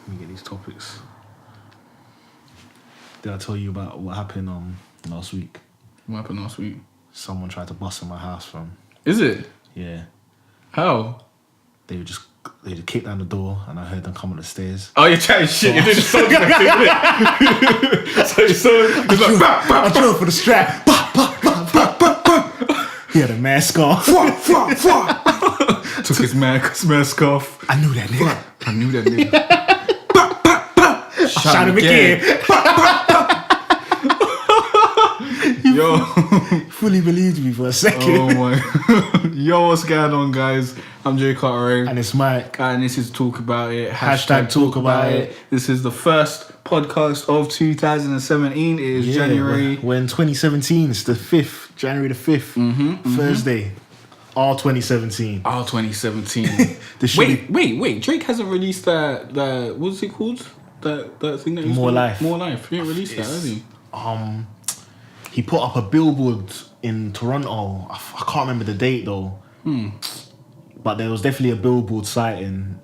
Let me get these topics. Did I tell you about what happened last week? What happened last week? Someone tried to bust in my house from. Is it? Yeah. How? They just kicked down the door and I heard them come up the stairs. Oh, you're chatting shit. You're doing the Soulja thing, isn't it? So it's like, I drove for the strap. He had a mask off. Took his mask off. I knew that nigga. I knew that nigga. Shot him again. Yo. Fully believed me for a second. Oh my. Yo, what's going on, guys? I'm Jay Cartere. And it's Mike. And this is Talk About It. Hashtag Talk About It. This is the first podcast of 2017. It is January. We're in 2017. It's the 5th. January the 5th. Thursday. All 2017. All 2017. Wait. Drake hasn't released that what's it called? That thing that he's More doing? Life. More Life. He didn't release that, has he? He put up a billboard in Toronto. I can't remember the date though. But there was definitely a billboard sighting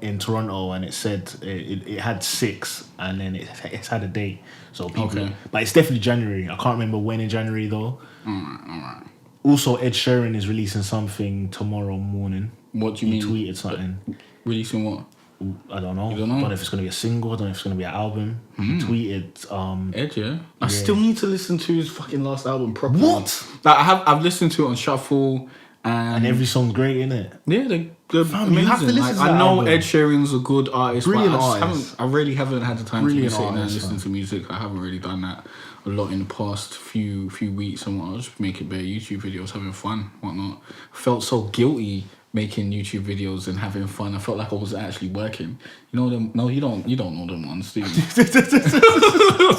in Toronto, and it said it had 6, and then it's had a date. So people, Okay. But it's definitely January. I can't remember when in January though. Alright. Also, Ed Sheeran is releasing something tomorrow morning. What do you mean? He tweeted something. Releasing what? I don't know. You don't know? I don't know if it's going to be a single. I don't know if it's going to be an album. He tweeted... Ed, yeah? I still need to listen to his fucking last album properly. What? Like, I've listened to it on shuffle, and every song's great, innit? Yeah, they're Fam, amazing. you have to listen to I that know album. Ed Sheeran's a good artist, Brilliant but artist. I really haven't had the time Brilliant to be sitting there and artist, listening to music. I haven't really done that a lot in the past few weeks, and I'll just make it bare YouTube videos, having fun, whatnot. I felt so guilty making YouTube videos and having fun. I felt like I was actually working. You know them? No, you don't know them ones, do you?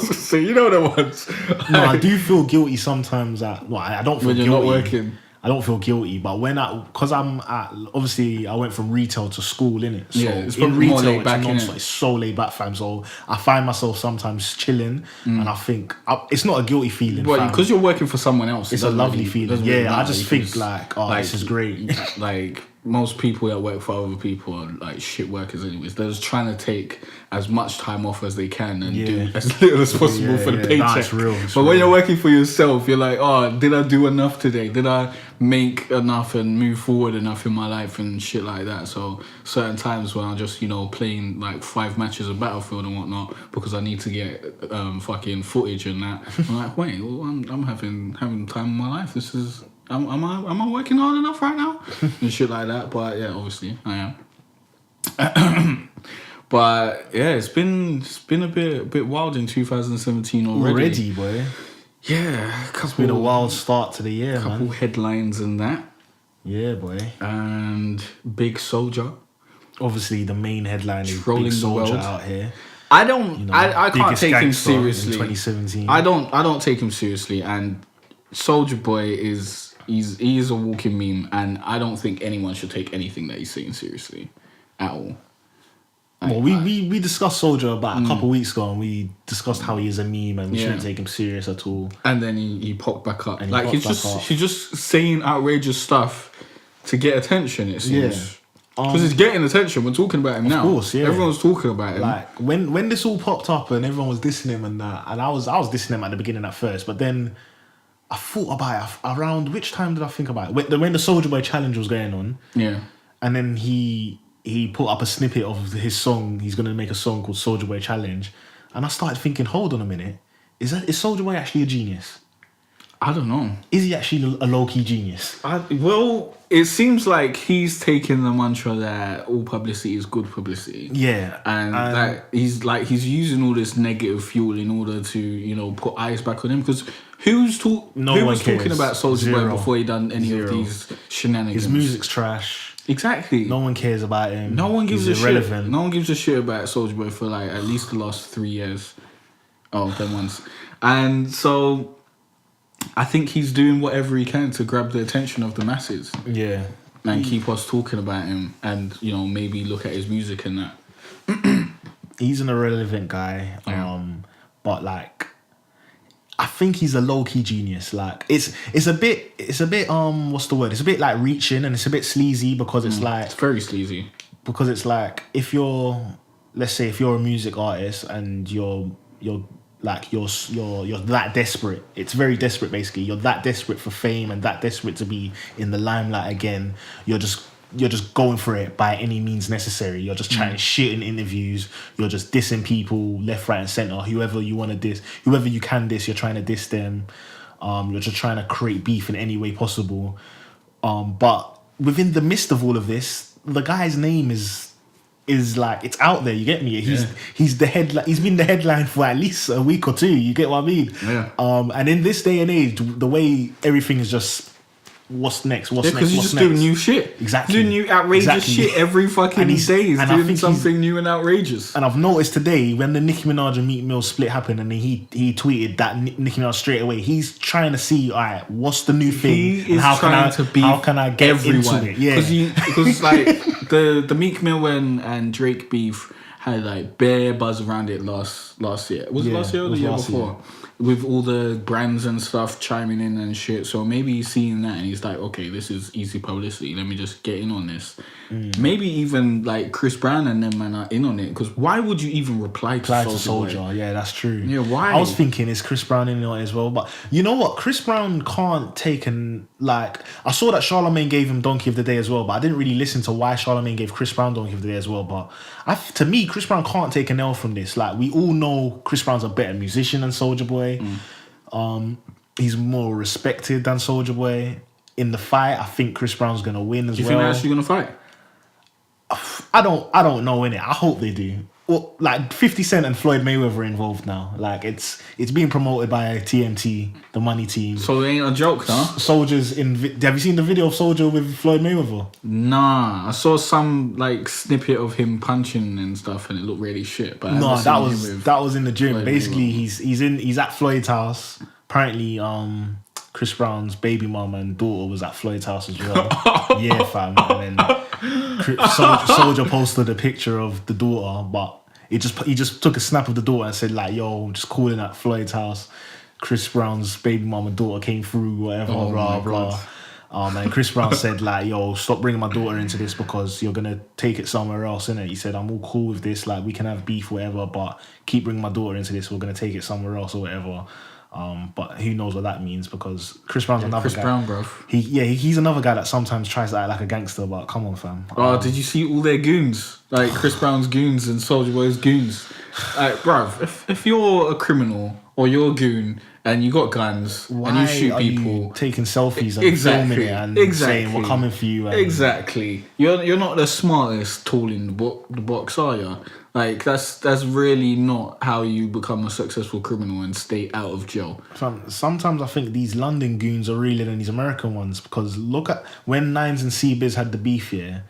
So you know them ones. No, I do feel guilty sometimes. I don't feel When you're guilty. not working. I don't feel guilty, but because I'm at, obviously I went from retail to school, innit? So Yeah, it's in probably more retail, laid back, it's innit? non-stop, it's so laid back, fam. So I find myself sometimes chilling, and I think it's not a guilty feeling, But fam. because you're working for someone else, It's it a doesn't lovely really- feeling. doesn't really Yeah, I matter just think because, like, this is great. Like most people that work for other people are like shit workers anyways. They're just trying to take as much time off as they can and do as little as possible for the paycheck. That's real. It's But when real. you're working for yourself, you're like, oh, did I do enough today? Did I make enough and move forward enough in my life and shit like that? So certain times when I'm just, playing like 5 matches of Battlefield and whatnot because I need to get fucking footage and that, I'm like, wait, well, I'm having time in my life. This is... Am I working hard enough right now? And shit like that. But yeah, obviously I am. But yeah, it's been a bit wild in 2017 already. Boy. Yeah, It's been a wild start to the year, couple man. headlines and that. Yeah, boy. And Big Soulja. Obviously, the main headline is Trolling Big the Soulja world. out here. I don't. I can't biggest take him gangster in seriously. 2017. I don't take him seriously. And Soulja Boy is. He is a walking meme, and I don't think anyone should take anything that he's saying seriously at all. Well, we discussed Soulja about a couple of weeks ago, and we discussed how he is a meme and we shouldn't take him serious at all. And then he popped back up. And Like he's just saying outrageous stuff to get attention. It seems because he's getting attention. We're talking about him now. Of course, yeah. Everyone's talking about him. Like when this all popped up and everyone was dissing him and that, and I was dissing him at the beginning at first, but then I thought about it around which time did I think about it? When the Soulja Boy challenge was going on. Yeah. And then he put up a snippet of his song. He's gonna make a song called Soulja Boy Challenge. And I started thinking, hold on a minute. Is Soulja Boy actually a genius? I don't know. Is he actually a low-key genius? Well, it seems like he's taking the mantra that all publicity is good publicity. Yeah. And he's using all this negative fuel in order to, put eyes back on him. Because who was talking about Soulja Boy before he done any of these shenanigans? His music's trash. Exactly. No one cares about him. No one gives a irrelevant. shit. No one gives a shit about Soulja Boy for like at least the last 3 years. Oh, them ones. And so I think he's doing whatever he can to grab the attention of the masses. Yeah. And keep us talking about him and, maybe look at his music and that. He's an irrelevant guy. Yeah. But like I think he's a low-key genius. Like it's a bit what's the word? It's a bit like reaching and it's a bit sleazy because it's like It's very sleazy. because it's like if you're let's say if you're a music artist and you're that desperate. It's very desperate, basically. You're that desperate for fame and that desperate to be in the limelight again. You're just going for it by any means necessary. You're just trying shit in interviews. You're just dissing people left, right, and center. Whoever you want to diss, whoever you can diss, you're trying to diss them. You're just trying to create beef in any way possible. But within the midst of all of this, the guy's name is like, it's out there. You get me? He's the headline. He's been the headline for at least a week or two. You get what I mean? Yeah. And in this day and age, the way everything is just, what's next? What's next? Because he's just doing new shit. Exactly. Doing new outrageous shit every fucking day. He's doing something new and outrageous. And I've noticed today, when the Nicki Minaj and Meek Mill split happened, and he tweeted that Nicki Minaj straight away, he's trying to see, all right, what's the new thing? He is trying to beat how can I get everyone? into it? Yeah. Because like the Meek Mill and Drake beef had like bare buzz around it last year. Was it last year or the year before? With all the brands and stuff chiming in and shit. So maybe he's seeing that and he's like, okay, this is easy publicity. Let me just get in on this. Maybe even like Chris Brown and them man are in on it. Because why would you even reply to Soulja? Yeah, that's true. Yeah, why? I was thinking, is Chris Brown in on it as well? But you know what? Chris Brown can't take I saw that Charlamagne gave him Donkey of the Day as well, but I didn't really listen to why Charlamagne gave Chris Brown Donkey of the Day as well. But to me, Chris Brown can't take an L from this. Like, we all know Chris Brown's a better musician than Soulja Boy. He's more respected than Soulja Boy. In the fight, I think Chris Brown's gonna win as well. Do you think they're actually gonna fight? I don't know, innit? I hope they do. Well, like 50 Cent and Floyd Mayweather are involved now. Like, it's being promoted by TMT, the money team. So it ain't a joke, huh? Soulja's in. Have you seen the video of Soulja with Floyd Mayweather? Nah, I saw some like snippet of him punching and stuff, and it looked really shit. But no, that was in the gym. Floyd Basically, Mayweather. he's at Floyd's house. Apparently, Chris Brown's baby mum and daughter was at Floyd's house as well. Yeah, fam. And then Soulja posted a picture of the daughter, but he just took a snap of the daughter and said like, "Yo, I'm just calling at Floyd's house. Chris Brown's baby mum and daughter came through, whatever, blah blah." And Chris Brown said like, "Yo, stop bringing my daughter into this because you're gonna take it somewhere else, innit?" He said, "I'm all cool with this. Like, we can have beef, whatever, but keep bringing my daughter into this. We're gonna take it somewhere else or whatever." But who knows what that means, because Chris Brown's another guy. Chris Brown, bruv. He's another guy that sometimes tries to act like a gangster, but come on, fam. Did you see all their goons? Like Chris Brown's goons and Soulja Boy's goons. Like, bruv, if you're a criminal or you're a goon and you got guns and you shoot people, you taking selfies and filming it and saying we're coming for you. Exactly. You're not the smartest tool in the box, are you? Like, that's really not how you become a successful criminal and stay out of jail. Sometimes I think these London goons are realer than these American ones, because look at when Nines and C-Biz had the beef here.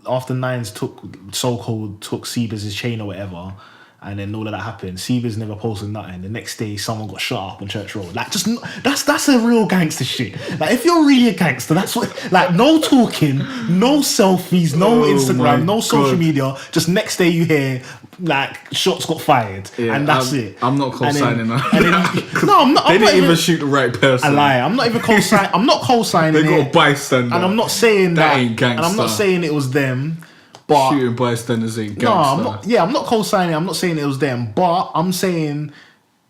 After Nines took C-Biz's chain or whatever, and then all of that happened, C-Biz never posted nothing. The next day, someone got shot up on Church Road. Like, just that's a real gangster shit. Like, if you're really a gangster, that's what. Like, no talking, no selfies, no Instagram, no social media. Just next day you hear like shots got fired, and that's it. I'm not co-signing that. No, I'm not. They didn't even shoot the right person. I lie. I'm not even co-signing. I'm not co-signing. They got a bystander, and I'm not saying that ain't gangster. And I'm not saying it was them. But shooting bystanders ain't gangster. I'm not co-signing. I'm not saying it was them, but I'm saying,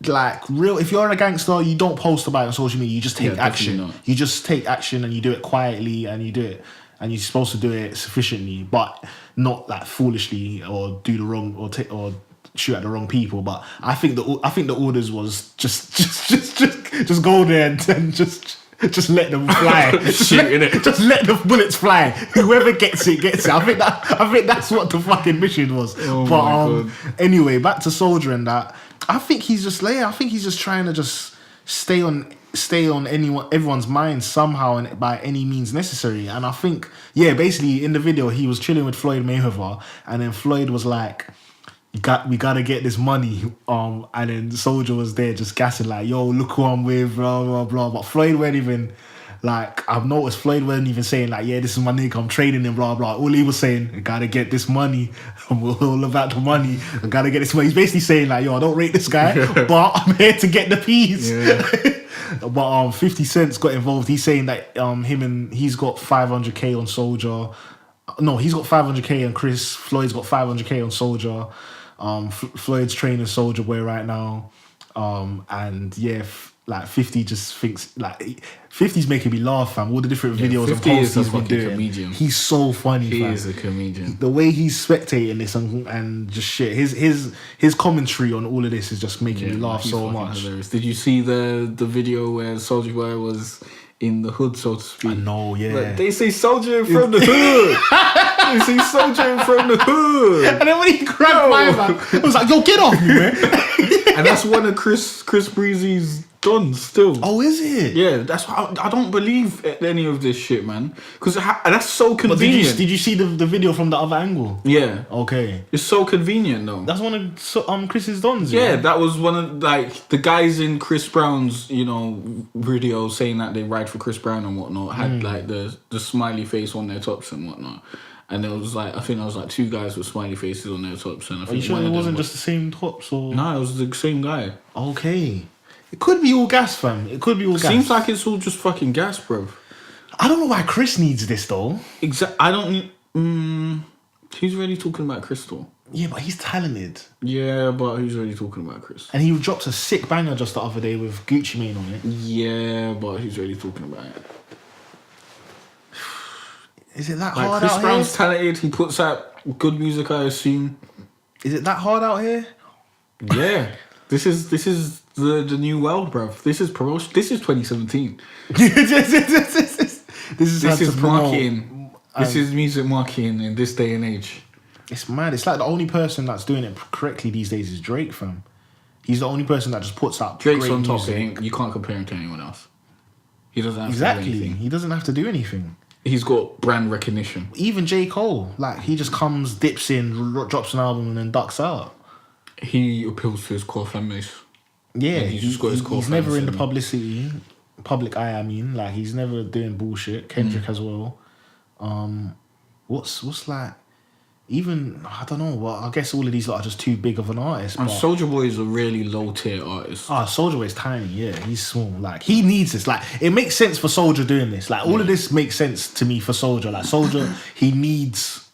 like, if you're a gangster, you don't post about it on social media. You just take action. Not. You just take action, and you do it quietly, and you do it, and you're supposed to do it sufficiently, but not like foolishly or do the wrong or shoot at the wrong people. But I think the orders was just go there and just let them fly. Just let the bullets fly. Whoever gets it, gets it. I think that's what the fucking mission was. God. Anyway, back to Soulja and that. I think he's just trying to just stay on everyone's mind somehow and by any means necessary. And I think, basically in the video he was chilling with Floyd Mayweather, and then Floyd was like, we gotta get this money, and then Soulja was there just gassing like, yo, look who I'm with, blah blah blah. But Floyd weren't even like, I've noticed Floyd weren't even saying like, yeah, this is my nigga, I'm trading him, blah blah. All he was saying, I gotta get this money. I'm all about the money. I gotta get this money. He's basically saying like, yo, I don't rate this guy, but I'm here to get the peas. Yeah. But 50 Cent's got involved. He's saying that he's got 500k on Soulja. No, he's got 500k, and Floyd's got 500k on Soulja. Floyd's training Soulja Boy right now. And yeah, like 50 just thinks like 50's making me laugh, fam. All the different videos and posts he's been doing. Comedian. He's so funny. He fam. is a comedian. The way he's spectating this and just shit. His commentary on all of this is just making me laugh so much. Hilarious. Did you see the video where Soulja Boy was in the hood, so to speak? I know, yeah. Like, they say Soulja from the hood. They say Soulja from the hood. And then when he grabbed my man, I was like, yo, get off me, man. And that's one of Chris Breezy's dons still. Oh, is it? Yeah, that's why I don't believe any of this shit, man. Because that's so convenient. But did you see the video from the other angle? Yeah. Okay. It's so convenient, though. That's one of Chris's dons. Yeah, that was one of like the guys in Chris Brown's, video saying that they ride for Chris Brown and whatnot had like the smiley face on their tops and whatnot. And it was like, I think there was like two guys with smiley faces on their tops. And I think Are you sure it wasn't just the same tops? Or? No, it was the same guy. Okay. It could be all gas, fam. It could be all gas. Seems like it's all just fucking gas, bro. I don't know why Chris needs this, though. I don't... who's really talking about Crystal? Yeah, but he's talented. Yeah, but who's really talking about Chris? And he dropped a sick banger just the other day with Gucci Mane on it. Yeah, but who's really talking about it? Is it that like hard Chris out Brown's here? talented. He puts out good music, I assume. Is it that hard out here? Yeah. This is the new world, bruv. This is promotion. This is 2017. This is marketing. This is music marketing in this day and age. It's mad. It's like the only person that's doing it correctly these days is Drake, fam. He's the only person that just puts out Drake's great on top. music. You can't compare him to anyone else. He doesn't have to do anything. He doesn't have to do anything. He's got brand recognition. Even J. Cole, like he just comes, dips in, drops an album, and then ducks out. He appeals to his core fan base. Yeah, he's just got his core he's fans never in the public eye. I mean, like he's never doing bullshit. Kendrick as well. What's like? Even I don't know. Well, I guess all of these are just too big of an artist. And but Soulja Boy is a really low tier artist. Soulja Boy is tiny. Yeah, he's small. Like he needs this. Like it makes sense for Soulja doing this. Like all of this makes sense to me for Soulja. Like Soulja, he needs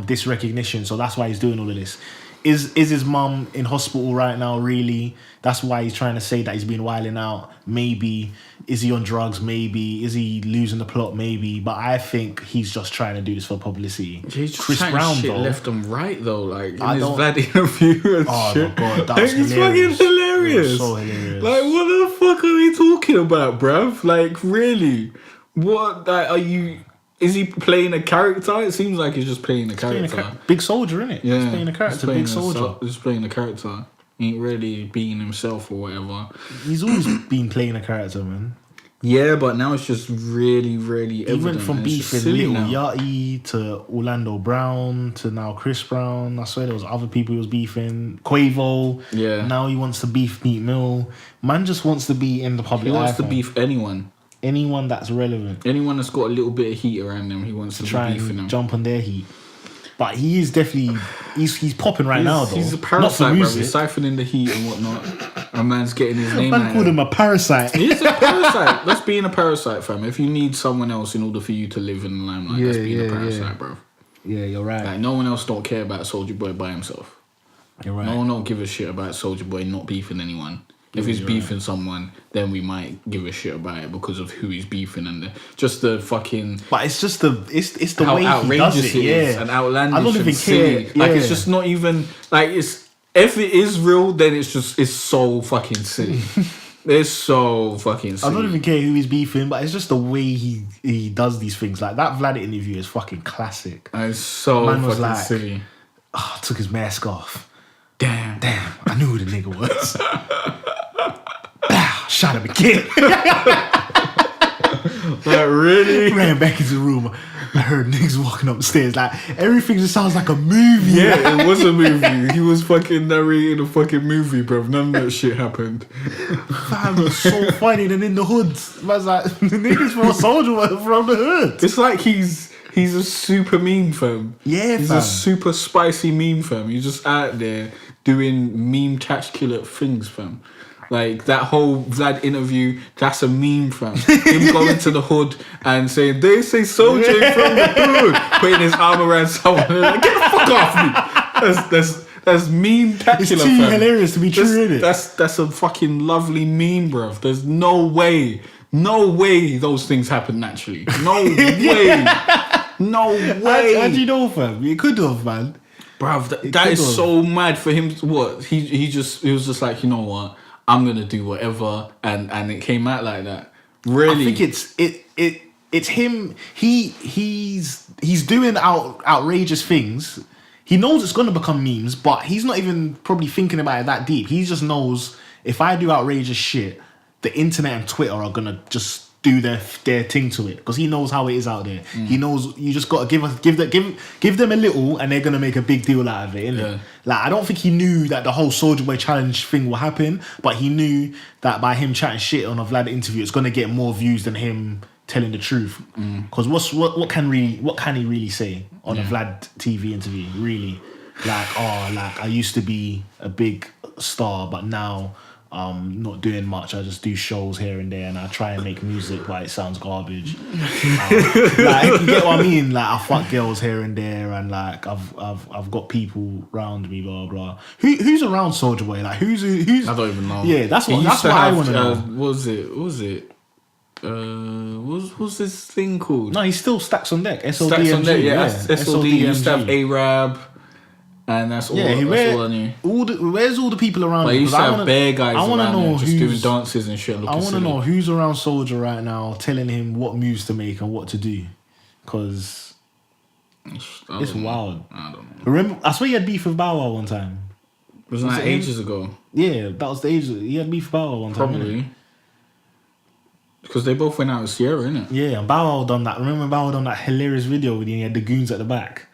this recognition. So that's why he's doing all of this. Is his mum in hospital right now? Really? That's why he's trying to say that he's been wilding out. Maybe. Is he on drugs? Maybe. Is he losing the plot? Maybe. But I think he's just trying to do this for publicity. He's just Chris Brown, shit though, left and right though. Like in I his don't- bad interview and Oh shit. my god, that was It's hilarious. fucking hilarious. It was so hilarious. Like what the fuck are we talking about, bruv? Like really? What? Like, are you? Is he playing a character? It seems like he's just playing a character. Big Soldier, innit? Yeah, He's playing a character, Big Soldier. He's playing a character. He ain't really being himself or whatever. He's always been playing a character, man. Yeah, but now it's just really, really He evident. went from and it's just beefing silly Lil now. Yachty to Orlando Brown to now Chris Brown. I swear there was other people he was beefing. Quavo. Yeah. Now he wants to beef Meat Mill. Man just wants to be in the public He wants eye, to fam. beef anyone. Anyone that's relevant. Anyone that's got a little bit of heat around them, he wants to Try be beefing and them. jump on their heat. But he is definitely he's popping right now though. He's a Not for parasite, bro. He's music. siphoning the heat and whatnot. A man's getting his name Man out. called him a parasite. He's a parasite. That's being a parasite, fam. If you need someone else in order for you to live in the limelight, that's being a parasite, bro. Yeah, you're right. Like, no one else don't care about Soulja Boy by himself. You're right. No one don't give a shit about Soulja Boy not beefing anyone. If he's beefing someone, then we might give a shit about it because of who he's beefing and just the fucking But it's just it's the how way he outrageous does it. it is Yeah, and outlandish I don't even and silly. care. Like Yeah. it's just not even like it's if it is real, then it's so fucking silly. It's so fucking I silly. don't even care who he's beefing, but it's just the way he does these things. Like that Vlad interview is fucking classic. And it's so Man was fucking like- silly. Took his mask off. Damn. I knew who the nigga was. Shot him again. Like really? Ran back into the room. I heard niggas walking up the stairs. Like everything just sounds like a movie. Yeah, it was a movie. He was fucking narrating a fucking movie, bruv. None of that shit happened. Fam, it's so funny. And in the hood, man's like the niggas from Soulja from the hood. It's like he's a super meme fam. Yeah, He's fam. a super spicy meme fam. He's just out there doing meme-tacular things, fam. Like that whole Vlad interview, that's a meme, fam. Him going to the hood and saying, they say Soulja from the hood, putting his arm around someone and like, get the fuck off me. That's meme-tacular, It's too fam. hilarious to be true, innit? That's a fucking lovely meme, bruv. There's no way those things happen naturally. No way. No way. How do you know, fam? You could have, man. Bruv, that is so mad for him. What? He was just like, you know what? I'm gonna do whatever, and it came out like that. Really, I think it's him. He's doing outrageous things. He knows it's gonna become memes, but he's not even probably thinking about it that deep. He just knows if I do outrageous shit, the internet and Twitter are gonna just do their thing to it, because he knows how it is out there. He knows you just gotta give them a little, and they're gonna make a big deal out of it, innit? Yeah. Like, I don't think he knew that the whole Soulja Boy challenge thing will happen, but he knew that by him chatting shit on a Vlad interview, it's gonna get more views than him telling the truth. Because what can he really say on a Vlad TV interview? Really, like, I used to be a big star, but now not doing much. I just do shows here and there, and I try and make music, but it sounds garbage. Like, you get what I mean? Like, I fuck girls here and there, and like I've got people around me, blah blah. Who's around Soulja Boy? Like, who's? I don't even know. Yeah, that's what I want to know. What was it? What's this thing called? No, he's still Stacks on Deck. SODMG. Stacks on Deck, yeah. SOD. SOD used to have A-Rab, and that's all. Yeah, that's all I knew. Where's all the people around? Like, him? he used to have bare guys I want to around know there just who's doing dances and shit. I want to know who's around Soulja right now, telling him what moves to make and what to do, because it's wild. I don't know. Remember, I swear he had beef with Bow Wow one time. Wasn't that ages ago? Yeah, that was the age. He had beef with Bow Wow one time. Probably. Innit? Because they both went out with Sierra, innit? Yeah, and Bow Wow done that. Remember Bow Wow done that hilarious video when he had the goons at the back?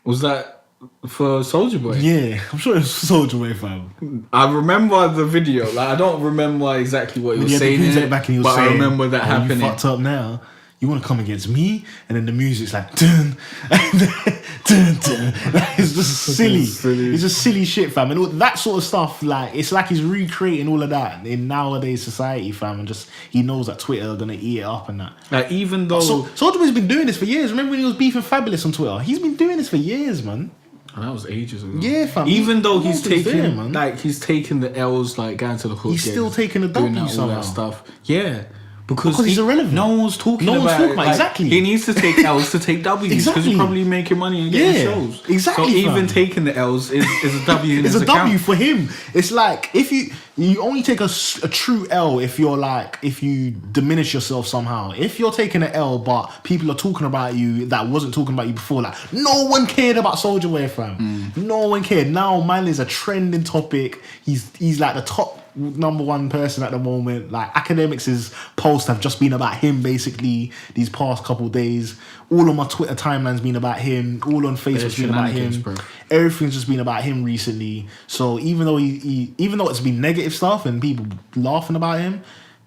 Was that for Soulja Boy? Yeah, I'm sure it was Soulja Boy, fam. I remember the video. Like, I don't remember exactly what he was saying, At the back and he was but saying, I remember that happening. You fucked up now. You want to come against me? And then the music's like, dun, dun, dun. Like, it's just silly. It's just silly shit, fam. And all that sort of stuff, like, it's like he's recreating all of that in nowadays society, fam. And just, he knows that Twitter are going to eat it up and that. Like, even though... Soulja Boy's been doing this for years. Remember when he was beefing Fabulous on Twitter? He's been doing this for years, man. Oh, that was ages ago. Yeah, fam. Even though he's taking, man. like, he's taking the L's, like, going to the hood. He's still taking the doing W that, all somehow. that stuff. Yeah. Because he's irrelevant. No one's talking about it. Like, exactly. He needs to take L's to take W's because Exactly. he's probably making money and getting shows. Exactly. So even fam. taking the L's is a W in It's his a account. W for him. It's like, if you only take a true L if you're like, if you diminish yourself somehow. If you're taking an L but people are talking about you that wasn't talking about you before, like, no one cared about Soulja Boy, fam. No one cared. Now man is a trending topic. He's like the top #1 person at the moment. Like, Academics' posts have just been about him basically these past couple days. All on my Twitter timeline's been about him. All on Facebook's been about him. Bro. Everything's just been about him recently. So even though even though it's been negative stuff and people laughing about him,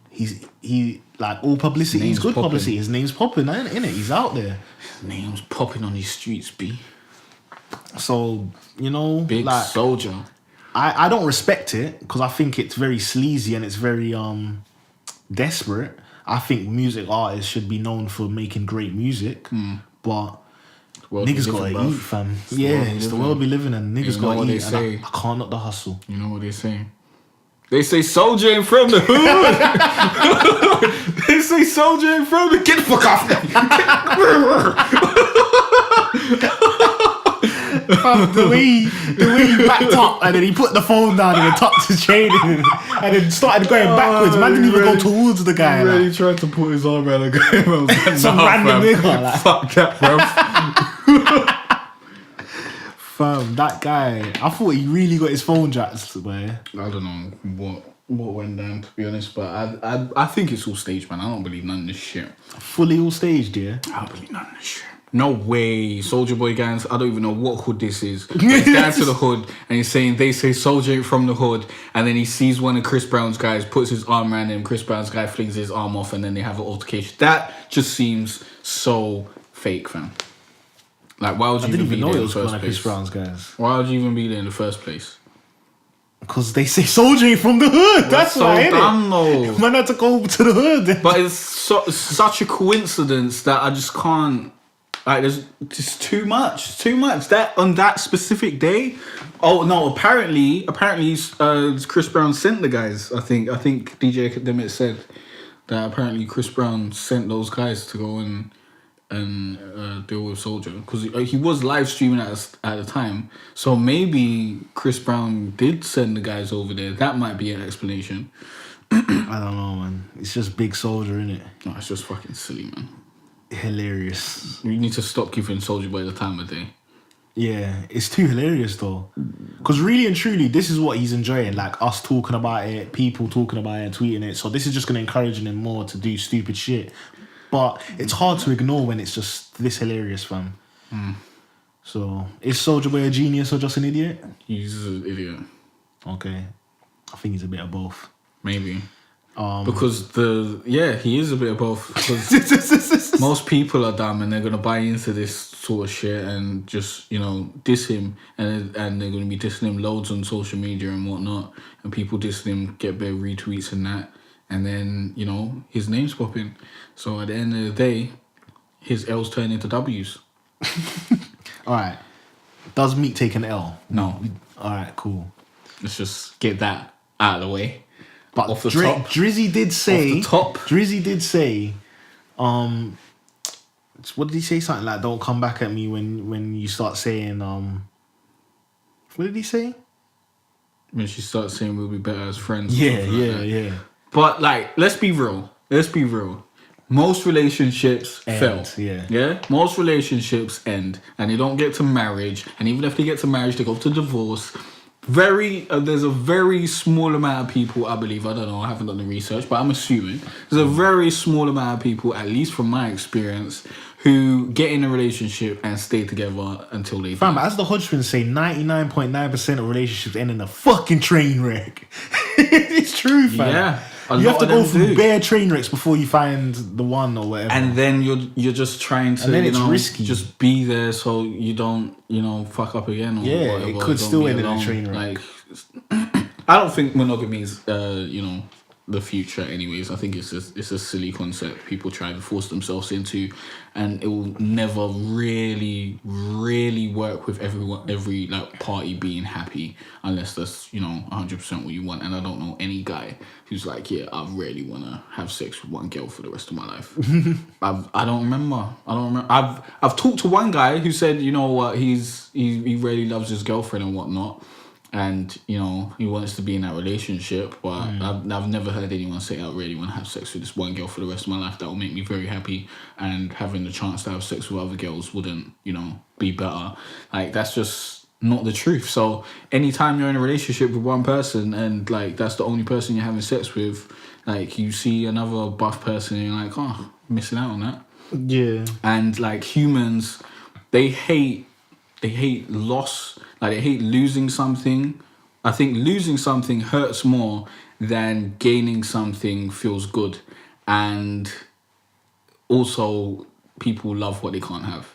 he like, all publicity. He's good popping. publicity. His name's popping, innit? He's out there. His name's popping on these streets, B. So, you know, Big like, Soulja. I don't respect it because I think it's very sleazy and it's very desperate. I think music artists should be known for making great music, but niggas gotta eat, fam. It's the world we live in, and niggas gotta eat. And I can't knock the hustle. You know what they say? They say Soulja ain't from the hood. They say Soulja ain't from the... Get the fuck off The way he backed up and then he put the phone down and then tucked his chain in and then started going backwards. Man didn't even go towards the guy. He really tried to put his arm around the guy. I was like, Some random nigga. Like, fuck that, bro. fam, that guy, I thought he really got his phone jacked, man. I don't know what went down, to be honest, but I think it's all staged, man. I don't believe none of this shit. Fully all staged, yeah? I don't believe none of this shit. No way. Soulja Boy gangs, I don't even know what hood this is. But he's down to the hood and he's saying they say Soulja ain't from the hood, and then he sees one of Chris Brown's guys, puts his arm around him, Chris Brown's guy flings his arm off, and then they have an altercation. That just seems so fake, fam. Like, why would you I didn't even even be know there it in was the one first of place? Chris Brown's guys. Why would you even be there in the first place? Because they say Soulja ain't from the hood. That's so why, dumb, innit? though. Man had to go to the hood. But it's such a coincidence that I just can't. Like, there's just too much. That on that specific day. Oh no! Apparently, Chris Brown sent the guys. I think DJ Academic said that apparently Chris Brown sent those guys to go and deal with Soulja, because he was live streaming at the time. So maybe Chris Brown did send the guys over there. That might be an explanation. I don't know, man. It's just big Soulja, innit? No, it's just fucking silly, man. Hilarious. You need to stop giving Soulja Boy the time of day. Yeah, it's too hilarious though. Because really and truly, this is what he's enjoying. Like us talking about it, people talking about it and tweeting it. So this is just going to encourage him more to do stupid shit. But it's hard to ignore when it's just this hilarious, fam. So, is Soulja Boy a genius or just an idiot? He's an idiot. Okay. I think he's a bit of both. Maybe. Because he is a bit of both. Because most people are dumb and they're gonna buy into this sort of shit and just diss him, and they're gonna be dissing him loads on social media and whatnot, and people dissing him get better retweets and that, and then his name's popping. So at the end of the day, his L's turn into W's. All right. Does Meek take an L? No. All right, cool. Let's just get that out of the way. But off the top. Drizzy did say. Off the top. Drizzy did say. What did he say? Something like, "Don't come back at me when you start saying." What did he say? When she starts saying we'll be better as friends. Yeah. But let's be real. Most relationships fail. Yeah. Most relationships end, and they don't get to marriage. And even if they get to marriage, they go to divorce. There's a very small amount of people, I believe, I don't know, I haven't done the research, but I'm assuming there's a very small amount of people, at least from my experience, who get in a relationship and stay together until they die. Fam, as the Hodgkins say, 99.9% of relationships end in a fucking train wreck. It's true, fam. Yeah. You have to go through bare train wrecks before you find the one or whatever. And then you're just trying to, and then it's risky. Just be there so you don't, fuck up again or whatever. It could still end in a train wreck. I don't think monogamy is, the future anyways. I think it's a silly concept people try to force themselves into, and it will never really work with every party being happy, unless that's 100% what you want. And I don't know any guy who's like, yeah, I really want to have sex with one girl for the rest of my life. I don't remember. I've talked to one guy who said, you know what, he really loves his girlfriend and whatnot, and he wants to be in that relationship, but I've never heard anyone say I really want to have sex with this one girl for the rest of my life. That will make me very happy, and having the chance to have sex with other girls wouldn't be better. That's just not the truth. So anytime you're in a relationship with one person and that's the only person you're having sex with, you see another buff person and you're like, oh, missing out on that. Yeah. And humans, they hate loss. They hate losing something. I think losing something hurts more than gaining something feels good. And also, people love what they can't have.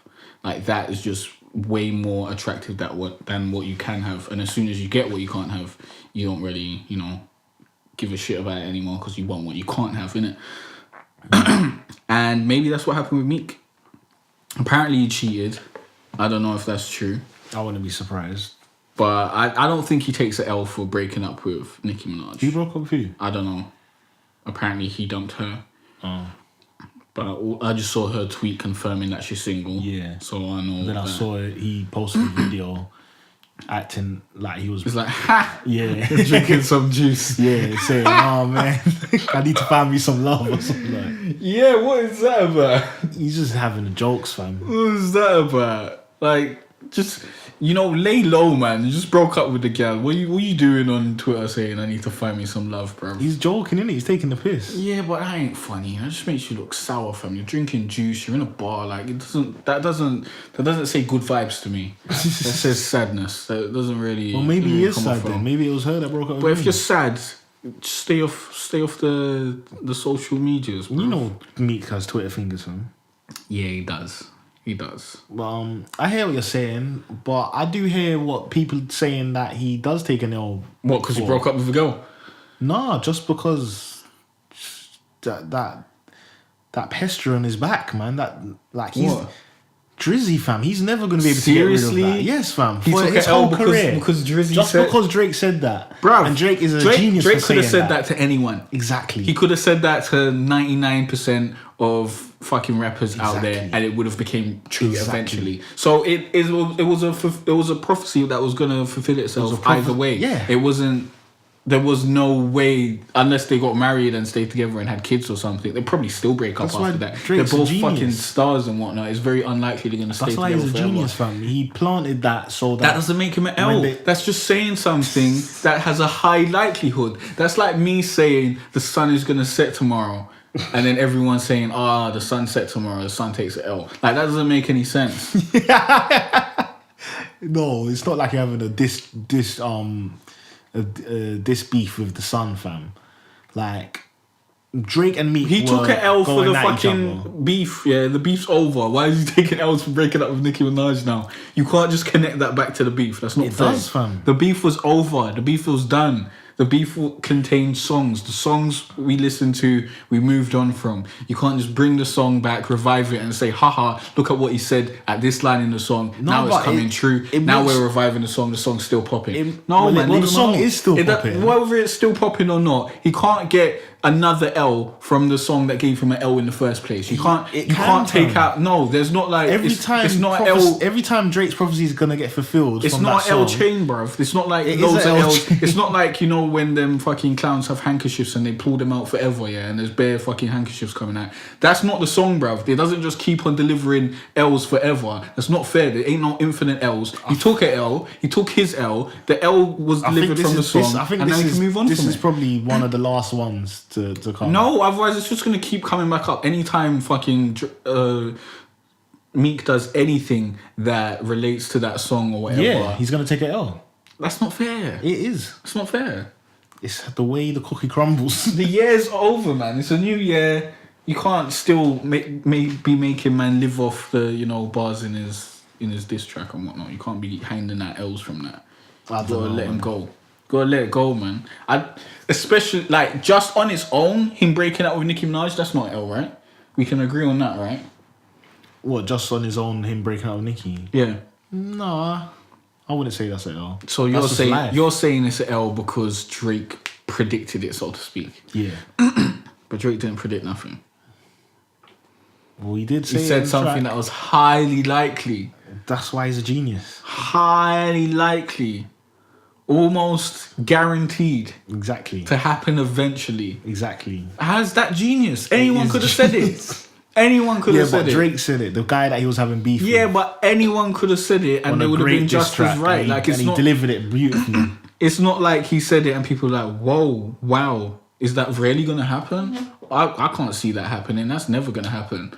That is just way more attractive than what you can have. And as soon as you get what you can't have, you don't really, give a shit about it anymore, because you want what you can't have, innit? And maybe that's what happened with Meek. Apparently he cheated. I don't know if that's true. I wouldn't be surprised. But I don't think he takes an L for breaking up with Nicki Minaj. He broke up with who? I don't know. Apparently he dumped her. Oh. But I just saw her tweet confirming that she's single. Yeah. So I know. Then I saw he posted a video acting like he was... It's like, ha! Yeah. Drinking some juice. Yeah, saying, oh man, I need to find me some love or something Yeah, what is that about? He's just having the jokes, fam. What is that about? Just... lay low, man. You just broke up with the gal. What you doing on Twitter saying, I need to find me some love, bro? He's joking, innit? He's taking the piss. Yeah, but that ain't funny. That just makes you look sour, fam. You're drinking juice. You're in a bar. That doesn't say good vibes to me. That says sadness. That doesn't really. Well, maybe he is sad then. Maybe it was her that broke up with him. But if you're sad, stay off the social medias, bro. Meek has Twitter fingers, fam. Yeah, he does. He does. I hear what you're saying, but I do hear what people saying that he does take an L. What? Because he broke up with a girl? Nah, just because that pester on his back, man. That like he's. What? Drizzy, fam, he's never going to be able Seriously? to get rid of that. Yes, fam. He For took his an L whole career. because Drizzy just said... because Drake said that. Bruv, And Drake is a genius Drake for could have saying said that to anyone. Exactly. He could have said that to 99% of fucking rappers out there, and it would have became true eventually. So it was a prophecy that was gonna fulfill itself either way. Yeah. It wasn't. There was no way, unless they got married and stayed together and had kids or something. They'd probably still break up after that. Drake's They're both a fucking genius. stars and whatnot. It's very unlikely they're gonna stay That's why together he's a forever. genius, fam. He planted that so That doesn't make him an L. That's just saying something that has a high likelihood. That's like me saying the sun is gonna set tomorrow, and then everyone saying, the sun set tomorrow, the sun takes an L. Like, that doesn't make any sense. No, it's not like you're having a this beef with the sun, fam. Like Drake and Meek. He took an L for the going at each other. fucking beef. Yeah, the beef's over. Why is he taking L's for breaking up with Nicki Minaj now? You can't just connect that back to the beef. That's not fair. It does, fam. The beef was over. The beef was done. The beef contained songs. The songs we listened to, we moved on from. You can't just bring the song back, revive it, and say, haha, look at what he said at this line in the song. No, now it's but coming true. Now makes- we're reviving the song's still popping. The song is still popping. Whether it's still popping or not, he can't get another L from the song that gave him an L in the first place. You can't take out. No, there's not like it's not an L. Every time Drake's prophecy is gonna get fulfilled. It's from not that an L song, chain, bruv. It's not like It is loads an of L L's. chain. It's not like, when them fucking clowns have handkerchiefs and they pull them out forever, yeah, and there's bare fucking handkerchiefs coming out. That's not the song, bruv. It doesn't just keep on delivering L's forever. That's not fair. There ain't no infinite L's. He took an L. He took his L. The L was delivered from the song, and now he can move on from it. This is probably one of the last ones to come. No, otherwise it's just gonna keep coming back up. Anytime fucking Meek does anything that relates to that song or whatever, Yeah, he's gonna take an L. that's not fair. It is. It's not fair. It's the way the cookie crumbles. The year's over, man. It's a new year. You can't still be making man live off the bars in his diss track and whatnot. You can't be handing out L's from that. Gotta let him go. Gotta let it go, man. Especially like just on its own, him breaking up with Nicki Minaj, that's not L, right? We can agree on that, right? What, just on his own, him breaking up with Nicki? Yeah. Nah, I wouldn't say that's an L. So you're saying it's an L because Drake predicted it, so to speak. Yeah. But Drake didn't predict nothing. Well, he did say He said something that was highly likely. That's why he's a genius. Highly likely. Almost guaranteed Exactly. to happen eventually. Exactly. How's that genius? Anyone could have said it. Anyone could have said it. Yeah, but Drake said it. The guy that he was having beef with. Yeah, but anyone could have said it and they would have been just as right. He delivered it beautifully. It's not like he said it and people are like, whoa, wow, is that really going to happen? I can't see that happening. That's never going to happen.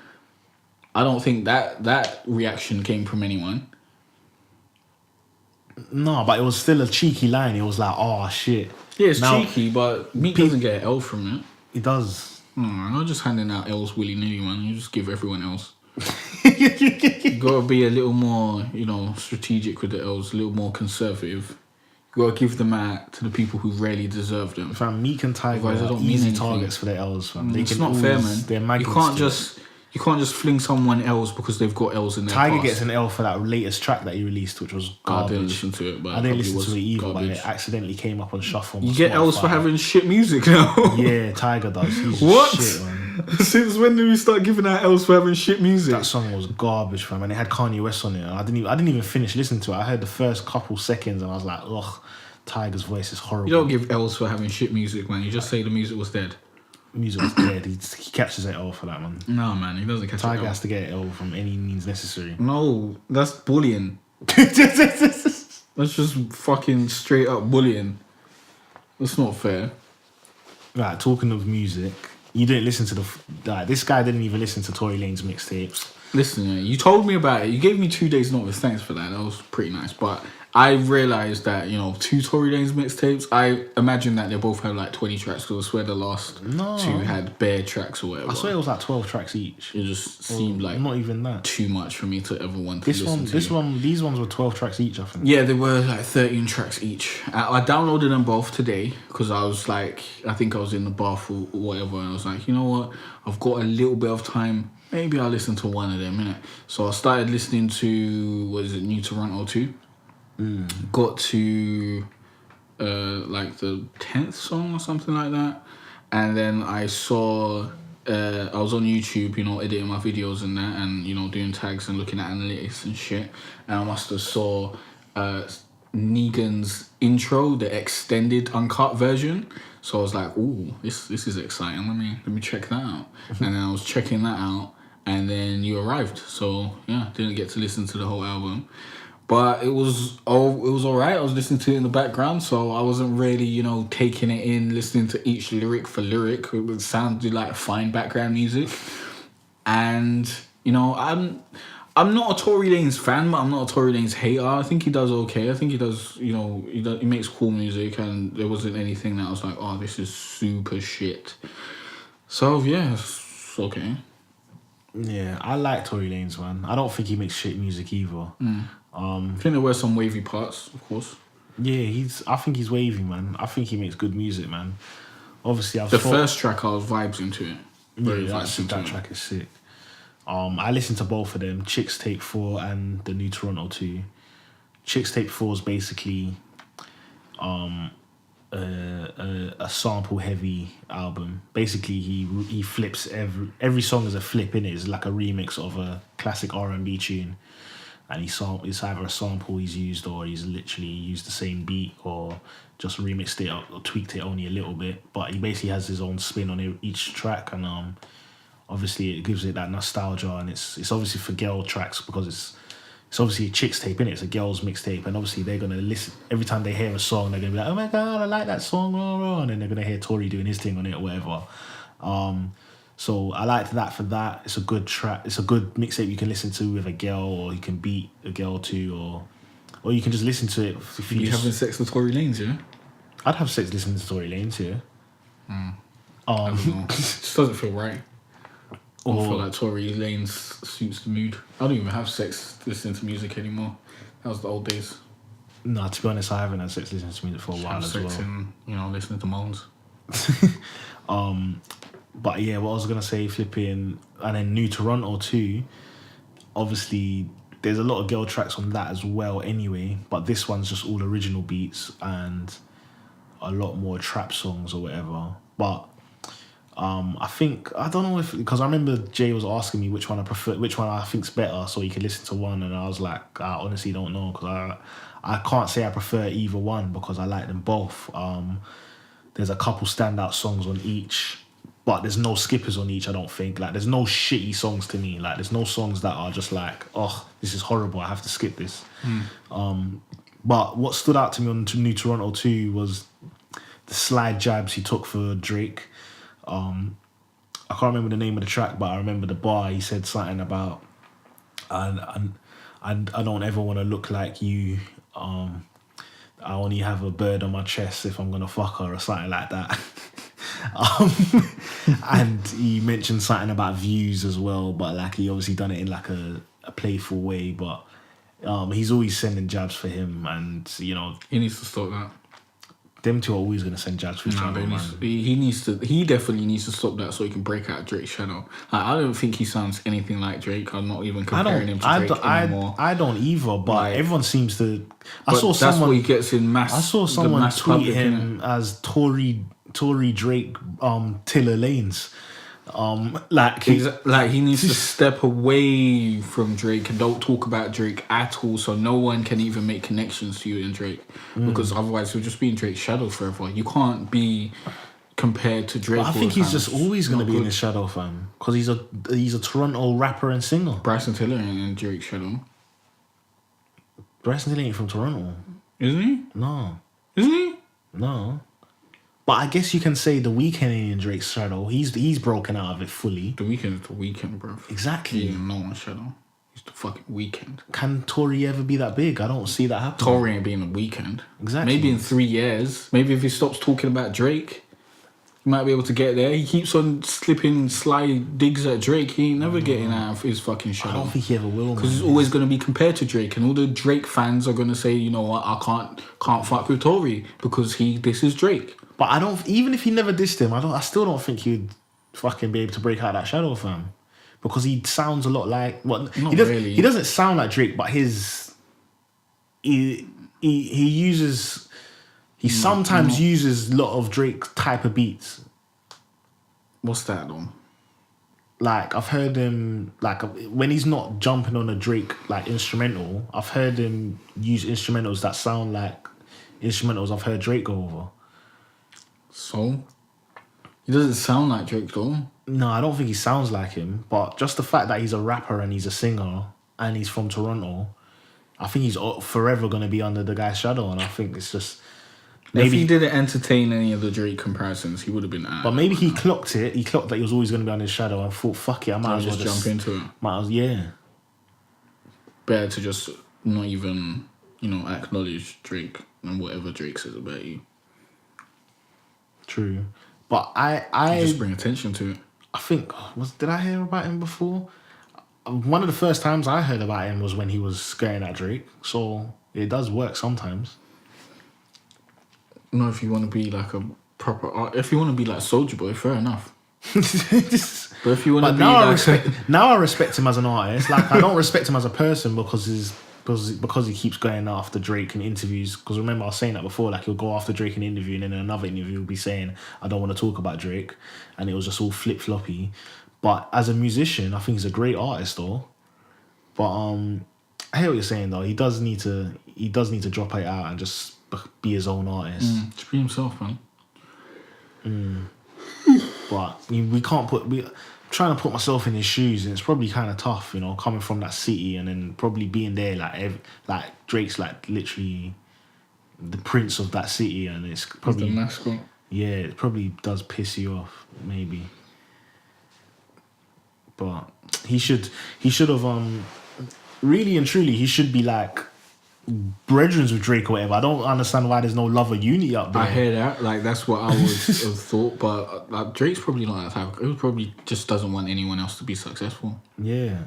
I don't think that reaction came from anyone. No, but it was still a cheeky line. It was like, oh, shit. Yeah, it's cheeky, but Meek doesn't get an L from it. He does. I'm not just handing out L's willy-nilly, man. You just give everyone else. You got to be a little more, strategic with the L's, a little more conservative. You got to give them out to the people who really deserve them. Fam, Meek and Tiger are easy targets for their L's, fam. It's not fair, man. You can't just fling someone else because they've got L's in their Tiger past. gets an L for that latest track that he released, which was garbage. I didn't listen to it, but I didn't listen to it either, garbage. but it accidentally came up on shuffle. You get L's for having shit music now. Yeah, Tiger does. He's what? Shit, man. Since when did we start giving out L's for having shit music? That song was garbage, fam, and it had Kanye West on it. I didn't even finish listening to it. I heard the first couple seconds, and I was like, ugh, Tiger's voice is horrible. You don't give L's for having shit music, man. You just say the music was dead. Music was dead. He catches an L for that, man. No, man, he doesn't catch Tiger an L. has to get an L from any means necessary. No, that's bullying. That's just fucking straight up bullying. That's not fair. Right, talking of music, you didn't listen to this guy didn't even listen to Tory Lanez mixtapes. Listen, you told me about it. You gave me 2 days notice. Thanks for that. That was pretty nice. But I realised that, 2 Tory Lanez mixtapes, I imagine that they both had like 20 tracks, because I swear the last 2 had bare tracks or whatever. I swear it was like 12 tracks each. It just seemed like not even that too much for me to ever want to listen to. These ones were 12 tracks each, I think. Yeah, they were like 13 tracks each. I downloaded them both today because I was like, I think I was in the bath or whatever, and I was like, you know what? I've got a little bit of time. Maybe I'll listen to one of them, innit? So I started listening to, New Toronto 2? Got to like the 10th song or something like that. And then I saw, I was on YouTube, editing my videos and that, and, doing tags and looking at analytics and shit. And I must have saw Negan's intro, the extended uncut version. So I was like, ooh, this is exciting. Let me check that out. And then I was checking that out, and then you arrived. So yeah, didn't get to listen to the whole album, but it was alright. I was listening to it in the background, so I wasn't really taking it in, listening to each lyric for lyric. It sounded like fine background music, and I'm not a Tory Lanez fan, but I'm not a Tory Lanez hater. I think he does okay. I think he does, he makes cool music, and there wasn't anything that I was like, oh, this is super shit. So, yeah, it's okay. Yeah, I like Tory Lanez, man. I don't think he makes shit music either. I think there were some wavy parts, of course. Yeah, I think he's wavy, man. I think he makes good music, man. Obviously, first track, I was vibes into it. That track is sick. I listened to both of them, Chicks Take 4 and the New Toronto 2. Chicks Take 4 is basically a sample heavy album. Basically, he flips every song is a flip in it. It's like a remix of a classic R&B tune, and it's either a sample he's used, or he's literally used the same beat, or just remixed it or tweaked it only a little bit. But he basically has his own spin on each track, and obviously it gives it that nostalgia, and it's obviously for girl tracks, because it's obviously a chick's tape, innit? It's a girl's mixtape, and obviously they're gonna listen every time they hear a song. They're gonna be like, "Oh my god, I like that song," and then they're gonna hear Tory doing his thing on it or whatever. So I liked that for that. It's a good track. It's a good mixtape you can listen to with a girl, or you can beat a girl to, or you can just listen to it. If you having sex with Tory Lanez, yeah? I'd have sex listening to Tory Lanez, yeah. I don't know. It just doesn't feel right. I feel like Tory Lanez suits the mood. I don't even have sex listening to music anymore. That was the old days. No, to be honest, I haven't had sex listening to music for a while as well. Sex and, listening to moans. But yeah, what I was gonna say, flipping, and then New Toronto 2, obviously there's a lot of girl tracks on that as well anyway, but this one's just all original beats and a lot more trap songs or whatever. But I think, I don't know because I remember Jay was asking me which one I think's better, so you could listen to one, and I was like, I honestly don't know, because I can't say I prefer either one, because I like them both. There's a couple standout songs on each, but there's no skippers on each, I don't think. Like, there's no shitty songs to me. Like, there's no songs that are just like, oh, this is horrible, I have to skip this. But what stood out to me on New Toronto 2 was the slide jabs he took for Drake. I can't remember the name of the track, but I remember the bar. He said something about, I don't ever want to look like you. I only have a bird on my chest if I'm gonna fuck her, or something like that. And he mentioned something about views as well, but like he obviously done it in like a playful way. But he's always sending jabs for him, and he needs to stop that. Them two are always going to send jabs for each other, man. He definitely needs to stop that so he can break out Drake's shadow. I don't think he sounds anything like Drake. I'm not even comparing him to Drake anymore. I don't either, but everyone seems to... That's what he gets in mass... I saw someone tweet him as Tory Drake Tiller Lanes. He needs to step away from Drake and don't talk about Drake at all, so no one can even make connections to you and Drake, because otherwise you'll just be in Drake's shadow forever. You can't be compared to Drake. But I think he's just always going to be in his shadow, fam, because he's a Toronto rapper and singer. Bryson Tiller ain't in Drake's shadow. Bryson Tiller ain't from Toronto, isn't he? No. Isn't he? No. But I guess you can say The Weeknd in Drake's shadow. He's broken out of it fully. The Weeknd is The Weeknd, bro. Exactly. He ain't no one's shadow. He's the fucking Weeknd. Can Tory ever be that big? I don't see that happening. Tory ain't being The Weeknd. Exactly. Maybe in 3 years. Maybe if he stops talking about Drake, he might be able to get there. He keeps on slipping sly digs at Drake. He ain't never getting out of his fucking shadow. I don't think he ever will, because he's always going to be compared to Drake, and all the Drake fans are going to say, you know what, I can't fuck with Tory because this is Drake. But I don't. Even if he never dissed him, I still don't think he'd fucking be able to break out that shadow, fam. Because he sounds a lot like he doesn't sound like Drake, but he sometimes uses a lot of Drake type of beats. What's that though? Like I've heard him when he's not jumping on a Drake like instrumental, I've heard him use instrumentals that sound like instrumentals I've heard Drake go over. So he doesn't sound like Drake though. No, I don't think he sounds like him. But just the fact that he's a rapper and he's a singer and he's from Toronto, I think he's forever gonna be under the guy's shadow. And I think it's just. Maybe, if he didn't entertain any of the Drake comparisons, he would have been out. But maybe he clocked it. He clocked that he was always going to be on his shadow and thought, fuck it, I might as well just jump into it. Yeah. Better to just not even, acknowledge Drake and whatever Drake says about you. True. But I just bring attention to it. I think, did I hear about him before? One of the first times I heard about him was when he was scaring at Drake. So it does work sometimes. No, if you want to be like a proper art, if you want to be like Soulja Boy, fair enough. But if you want to be now I respect him as an artist. Like I don't respect him as a person because he keeps going after Drake in interviews. Because remember I was saying that before, like he'll go after Drake in an interview and then in another interview he'll be saying I don't want to talk about Drake, and it was just all flip floppy. But as a musician, I think he's a great artist though. But I hear what you're saying though. He does need to drop it out and just be his own artist. To be himself, man. But we can't trying to put myself in his shoes, and it's probably kind of tough, coming from that city and then probably being there like Drake's like literally the prince of that city, and it's probably the mascot. Yeah, it probably does piss you off, maybe. But he should have really and truly he should be like brethren with Drake or whatever. I don't understand why there's no love or unity up there. I hear that. Like that's what I would have thought. But like Drake's probably not that type. He probably just doesn't want anyone else to be successful. Yeah,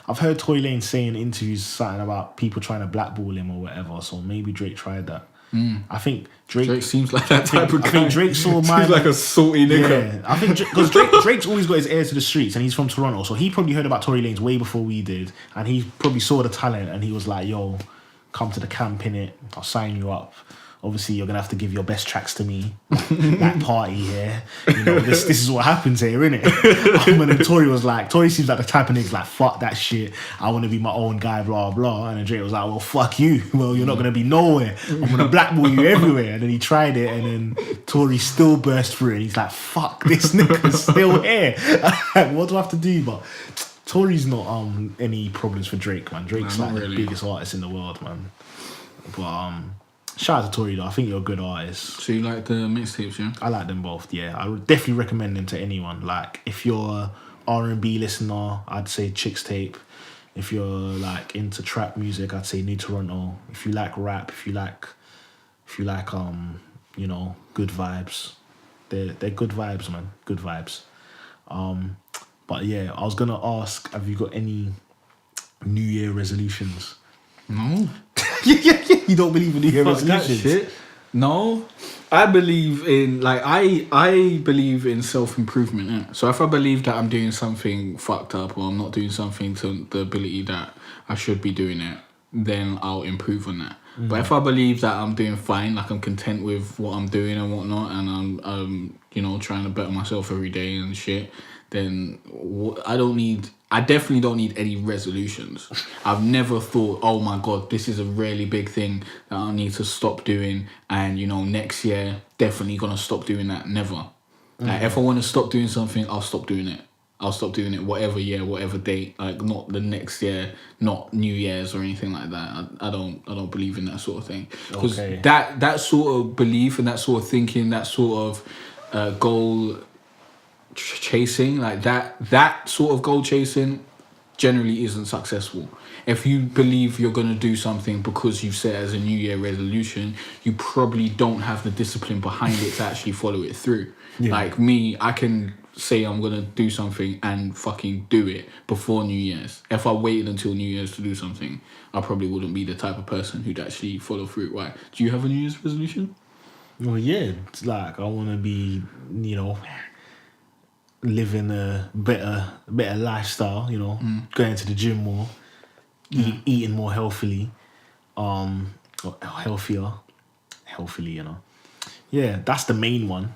I've heard Tory Lanez say in interviews something about people trying to blackball him or whatever. So maybe Drake tried that. I think Drake seems like that type of guy. I think Drake saw seems like a salty nigga. Yeah, I think because Drake's always got his ear to the streets, and he's from Toronto, so he probably heard about Tory Lanez way before we did, and he probably saw the talent, and he was like, "Yo, come to the camp, innit? I'll sign you up. Obviously, you're gonna have to give your best tracks to me, like party here. This is what happens here, innit?" And then Tory seems like the type of nigga like, fuck that shit. I want to be my own guy, blah blah. And then Drake was like, well, fuck you. Well, you're not gonna be nowhere. I'm gonna blackball you everywhere. And then he tried it, and then Tory still burst through, and he's like, fuck, this nigga's still here. What do I have to do? But Tory's not any problems for Drake, man. Drake's like the biggest artist in the world, man. But shout out to Tory though. I think you're a good artist. So you like the mixtapes, yeah? I like them both, yeah. I would definitely recommend them to anyone. Like if you're a R&B listener, I'd say Chicks Tape. If you're like into trap music, I'd say New Toronto. If you like rap, if you like good vibes. They're good vibes, man. Good vibes. But yeah, I was gonna ask, have you got any New Year resolutions? No. Yeah. You don't believe in New Year resolutions? That shit. No. I believe in I believe in self-improvement. Yeah? So if I believe that I'm doing something fucked up or I'm not doing something to the ability that I should be doing it, then I'll improve on that. But if I believe that I'm doing fine, like I'm content with what I'm doing and whatnot, and I'm trying to better myself every day and shit, then I definitely don't need any resolutions. I've never thought, oh my God, this is a really big thing that I need to stop doing, and next year definitely gonna stop doing that. Never. Like if I want to stop doing something, I'll stop doing it. I'll stop doing it whatever year, whatever date. Like not the next year, not New Year's or anything like that. I don't believe in that sort of thing. Because that sort of belief and that sort of thinking, that sort of goal chasing, like that sort of goal chasing generally isn't successful. If you believe you're going to do something because you've set it as a New Year resolution, you probably don't have the discipline behind it to actually follow it through. Yeah. Like me, I can say I'm going to do something and fucking do it before New Year's. If I waited until New Year's to do something, I probably wouldn't be the type of person who'd actually follow through. Why? Do you have a New Year's resolution? Well, yeah. It's like, I want to be, living a better lifestyle, going to the gym more, eating more healthily, healthily, Yeah, that's the main one,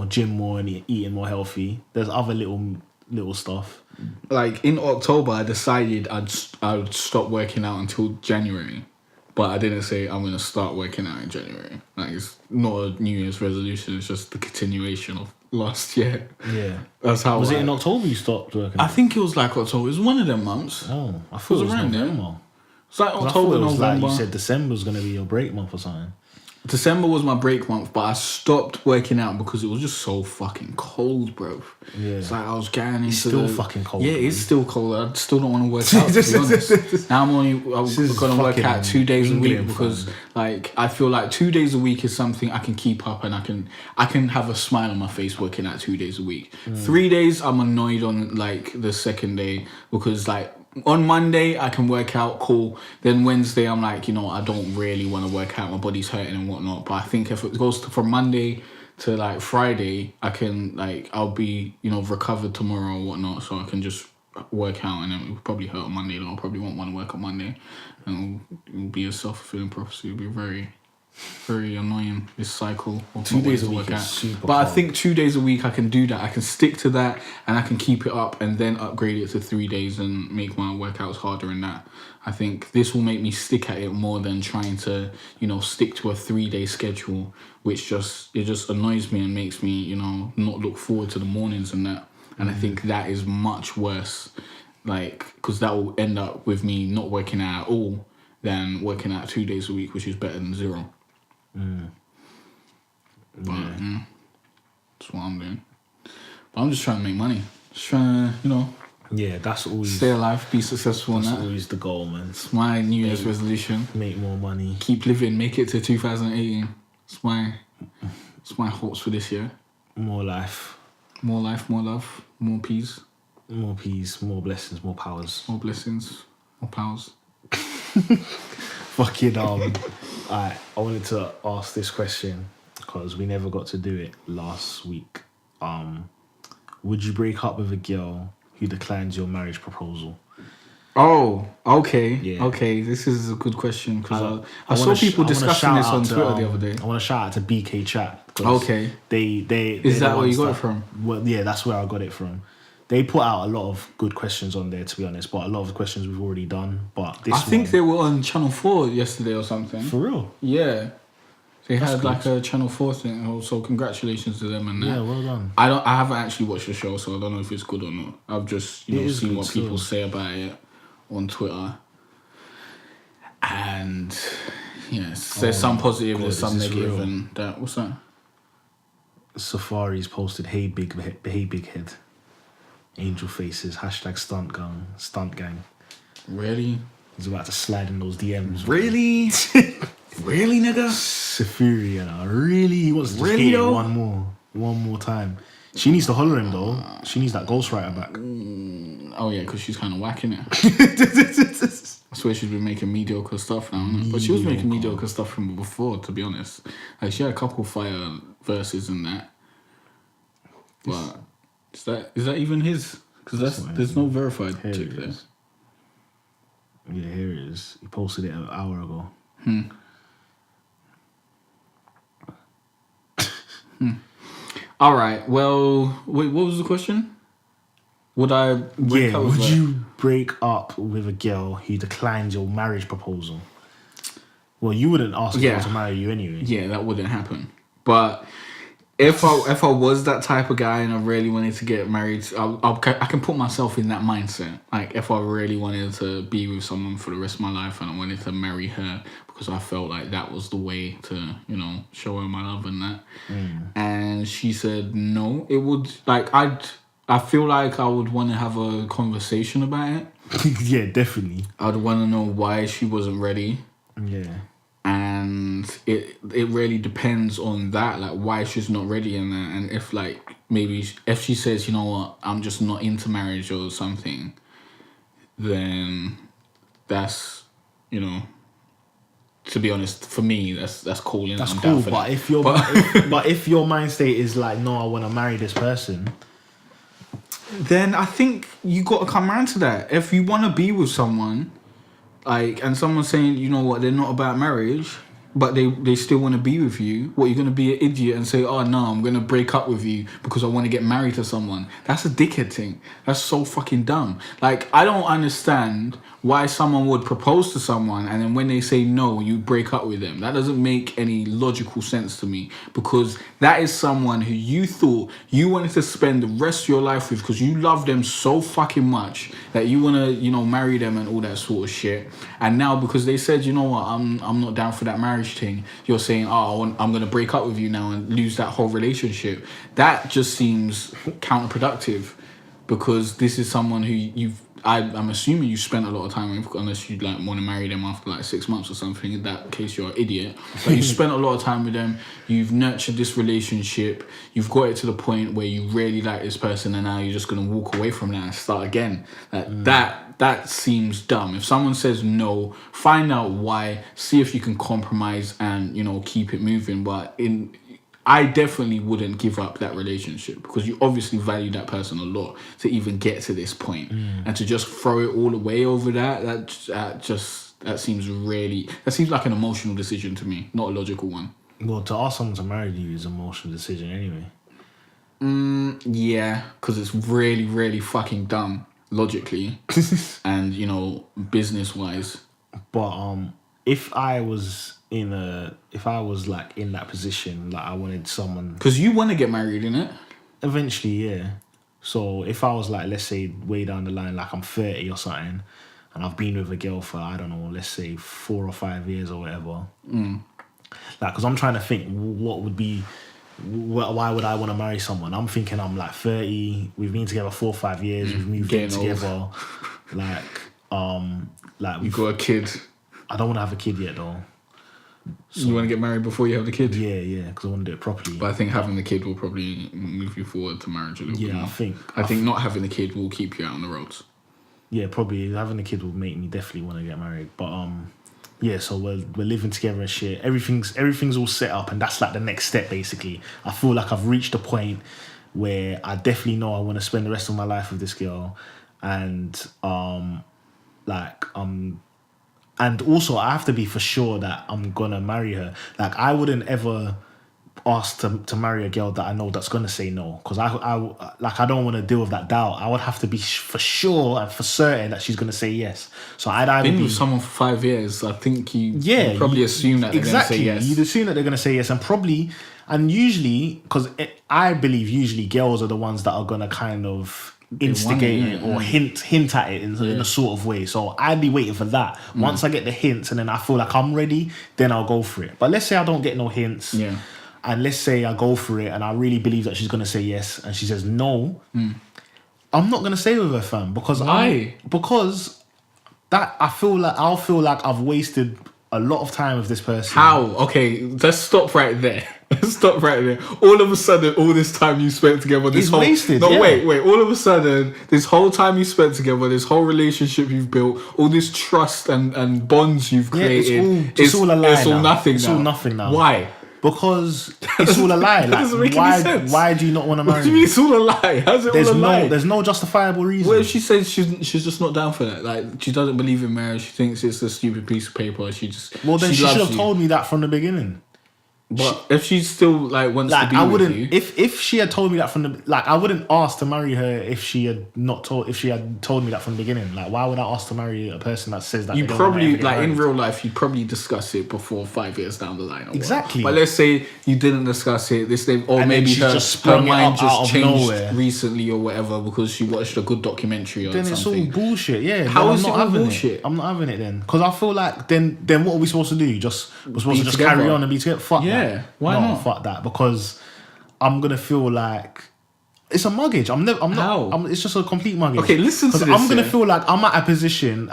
gym more and eating more healthy. There's other little stuff. Like in October, I decided I would stop working out until January. But I didn't say I'm going to start working out in January. Like, it's not a New Year's resolution. It's just the continuation of last year. Yeah. That's how Was it in October you stopped working out? I think it was like October. It was one of them months. Oh, I thought it was around November. There. It's like October, November. Like you said December was going to be your break month or something. December was my break month, but I stopped working out because it was just so fucking cold, bro. Yeah. It's like I was getting into It's still fucking cold. Yeah, it's still cold. I still don't want to work out, to be honest. Now I'm going to work out 2 days a week because like I feel like 2 days a week is something I can keep up and I can have a smile on my face working out 2 days a week. 3 days I'm annoyed on like the second day because like on Monday, I can work out, cool. Then Wednesday, I'm like, I don't really want to work out. My body's hurting and whatnot. But I think if it goes from Monday to like Friday, I can like, I'll be, recovered tomorrow or whatnot. So I can just work out and then it'll probably hurt on Monday. I'll probably won't want to work on Monday. And it'll be a self-fulfilling prophecy. It'll be very, very annoying, this cycle of 2 days a week is super But hard. I think 2 days a week I can do that. I can stick to that and I can keep it up and then upgrade it to 3 days and make my workouts harder in that. I think this will make me stick at it more than trying to, stick to a 3-day schedule, which just annoys me and makes me, not look forward to the mornings and that. And I think that is much worse, like, because that will end up with me not working out at all than working out 2 days a week, which is better than 0. But that's what I'm doing. But I'm just trying to make money. Just trying to, Yeah, that's always stay alive, be successful. That's in that. always the goal, man. It's my New Year's resolution. Make more money. Keep living. Make it to 2018. It's my hopes for this year. More life. More life, more love, more peace. More peace, more blessings, more powers. More blessings, more powers. Fucking Alright, I wanted to ask this question because we never got to do it last week. Would you break up with a girl who declines your marriage proposal? Oh, okay. Yeah. Okay, this is a good question because I saw people discussing this on Twitter the other day. I want to shout out to BK Chat. Okay. They is that where you got it from? Well, yeah, that's where I got it from. They put out a lot of good questions on there, to be honest, but a lot of the questions we've already done. But I think they were on Channel 4 yesterday or something. For real? Yeah. They had like a Channel 4 thing, so congratulations to them and that. Yeah, well done. I haven't actually watched the show, so I don't know if it's good or not. I've just seen what people say about it on Twitter. And yes, there's some positive, there's some negative, and that. What's that? Safari's posted, hey big head. Angel faces, hashtag stunt gang. Really? He's about to slide in those DMs. Really? Really, nigga? Safari, really? He wants to just hit it one more time. She needs to holler him though. She needs that ghostwriter back. Oh yeah, because she's kind of whacking it. I swear she's been making mediocre stuff now. But she was making mediocre stuff from before, to be honest. Like she had a couple fire verses in that. But is that even his? Because there's no verified chick there. Yeah, here it is. He posted it an hour ago. All right. Well, wait. What was the question? Would I? Would you break up with a girl who declined your marriage proposal? Well, you wouldn't ask a girl to marry you anyway. Yeah, that wouldn't happen. But If I was that type of guy and I really wanted to get married, I can put myself in that mindset. Like, if I really wanted to be with someone for the rest of my life and I wanted to marry her because I felt like that was the way to, show her my love and that. And she said no, it would, like, I feel like I would want to have a conversation about it. Yeah, definitely. I'd want to know why she wasn't ready. Yeah. And it really depends on that, like why she's not ready in that. And if like maybe if she says, you know what, I'm just not into marriage or something, then that's, to be honest, for me that's cool. That's cool. But if if your mind state is like, no, I want to marry this person, then I think you got to come around to that. If you want to be with someone, like, and someone's saying, you know what, they're not about marriage, but they still want to be with you, what, you're going to be an idiot and say, oh no, I'm going to break up with you because I want to get married to someone? That's a dickhead thing. That's so fucking dumb. Like, I don't understand why someone would propose to someone and then when they say no, you break up with them. That doesn't make any logical sense to me, because that is someone who you thought you wanted to spend the rest of your life with because you love them so fucking much that you want to, marry them and all that sort of shit. And now because they said, you know what, I'm not down for that marriage thing, you're saying, oh, I'm going to break up with you now and lose that whole relationship. That just seems counterproductive, because this is someone who I'm assuming you spent a lot of time with, unless you like want to marry them after like 6 months or something. In that case, you're an idiot. But you spent a lot of time with them. You've nurtured this relationship. You've got it to the point where you really like this person, and now you're just gonna walk away from that and start again. That seems dumb. If someone says no, find out why. See if you can compromise and keep it moving. But I definitely wouldn't give up that relationship, because you obviously value that person a lot to even get to this point. And to just throw it all away over that seems like an emotional decision to me, not a logical one. Well, to ask someone to marry you is an emotional decision anyway. Yeah, because it's really, really fucking dumb, logically, and business wise. But if I was in that position, like I wanted someone, because you want to get married, innit? Eventually, yeah. So if I was like, let's say way down the line, like I'm 30 or something, and I've been with a girl for, I don't know, let's say 4 or 5 years or whatever. Like, because I'm trying to think what would be, why would I want to marry someone? I'm thinking I'm like 30, we've been together 4 or 5 years, we've moved in together, like we've got a kid. I don't want to have a kid yet though. So, you want to get married before you have the kid? Yeah, because I want to do it properly. But I think having the kid will probably move you forward to marriage a little bit more. I think not having the kid will keep you out on the roads. Yeah, probably having the kid will make me definitely want to get married. But yeah, so we're living together and shit. Everything's all set up, and that's like the next step basically. I feel like I've reached a point where I definitely know I want to spend the rest of my life with this girl, and and also I have to be for sure that I'm gonna marry her. Like, I wouldn't ever ask to marry a girl that I know that's gonna say no, because I don't want to deal with that doubt. I would have to be for sure and for certain that she's gonna say yes. So I'd either been with someone for 5 years. I think you probably assume that they're gonna say yes. You'd assume that they're gonna say yes, and usually, because I believe usually girls are the ones that are gonna kind of instigate it or hint at it in a sort of way. So I'd be waiting for that. Once I get the hints and then I feel like I'm ready, then I'll go for it. But let's say I don't get no hints, and let's say I go for it and I really believe that she's gonna say yes and she says no, I'm not gonna stay with her, fam. Because because that I'll feel like I've wasted a lot of time with this person. How? Okay, let's stop right there. All of a sudden, all this time you spent together, wasted. No, wait. All of a sudden, this whole time you spent together, this whole relationship you've built, all this trust and bonds you've created, it's all a lie. It's all nothing. It's all nothing now. Why? Because it's all a lie. That doesn't make any sense. Why do you not want to marry me? What do you mean it's all a lie? How's it all a lie? There's no justifiable reason. What if she says she's just not down for that? Like, she doesn't believe in marriage. She thinks it's a stupid piece of paper. She just... Well, then she should have told me that from the beginning. But if she still like wants to be with you, if she had told me that from the I wouldn't ask to marry her if she had told me that from the beginning. Like, why would I ask to marry a person that says that? You probably like in real life, you probably discuss it before 5 years down the line. Exactly. But let's say you didn't discuss it. Or and maybe her mind just changed nowhere. recently or whatever because she watched a good documentary or then something. It's all bullshit. Yeah. How is it all bullshit? I'm not having it then, because I feel like then what are we supposed to do? We're supposed to just carry on and be together. Fuck that. Yeah. Why not? Fuck that, because I'm gonna feel like it's a muggage. I'm not. It's just a complete muggage. Okay, listen to this. I'm gonna feel like I'm at a position.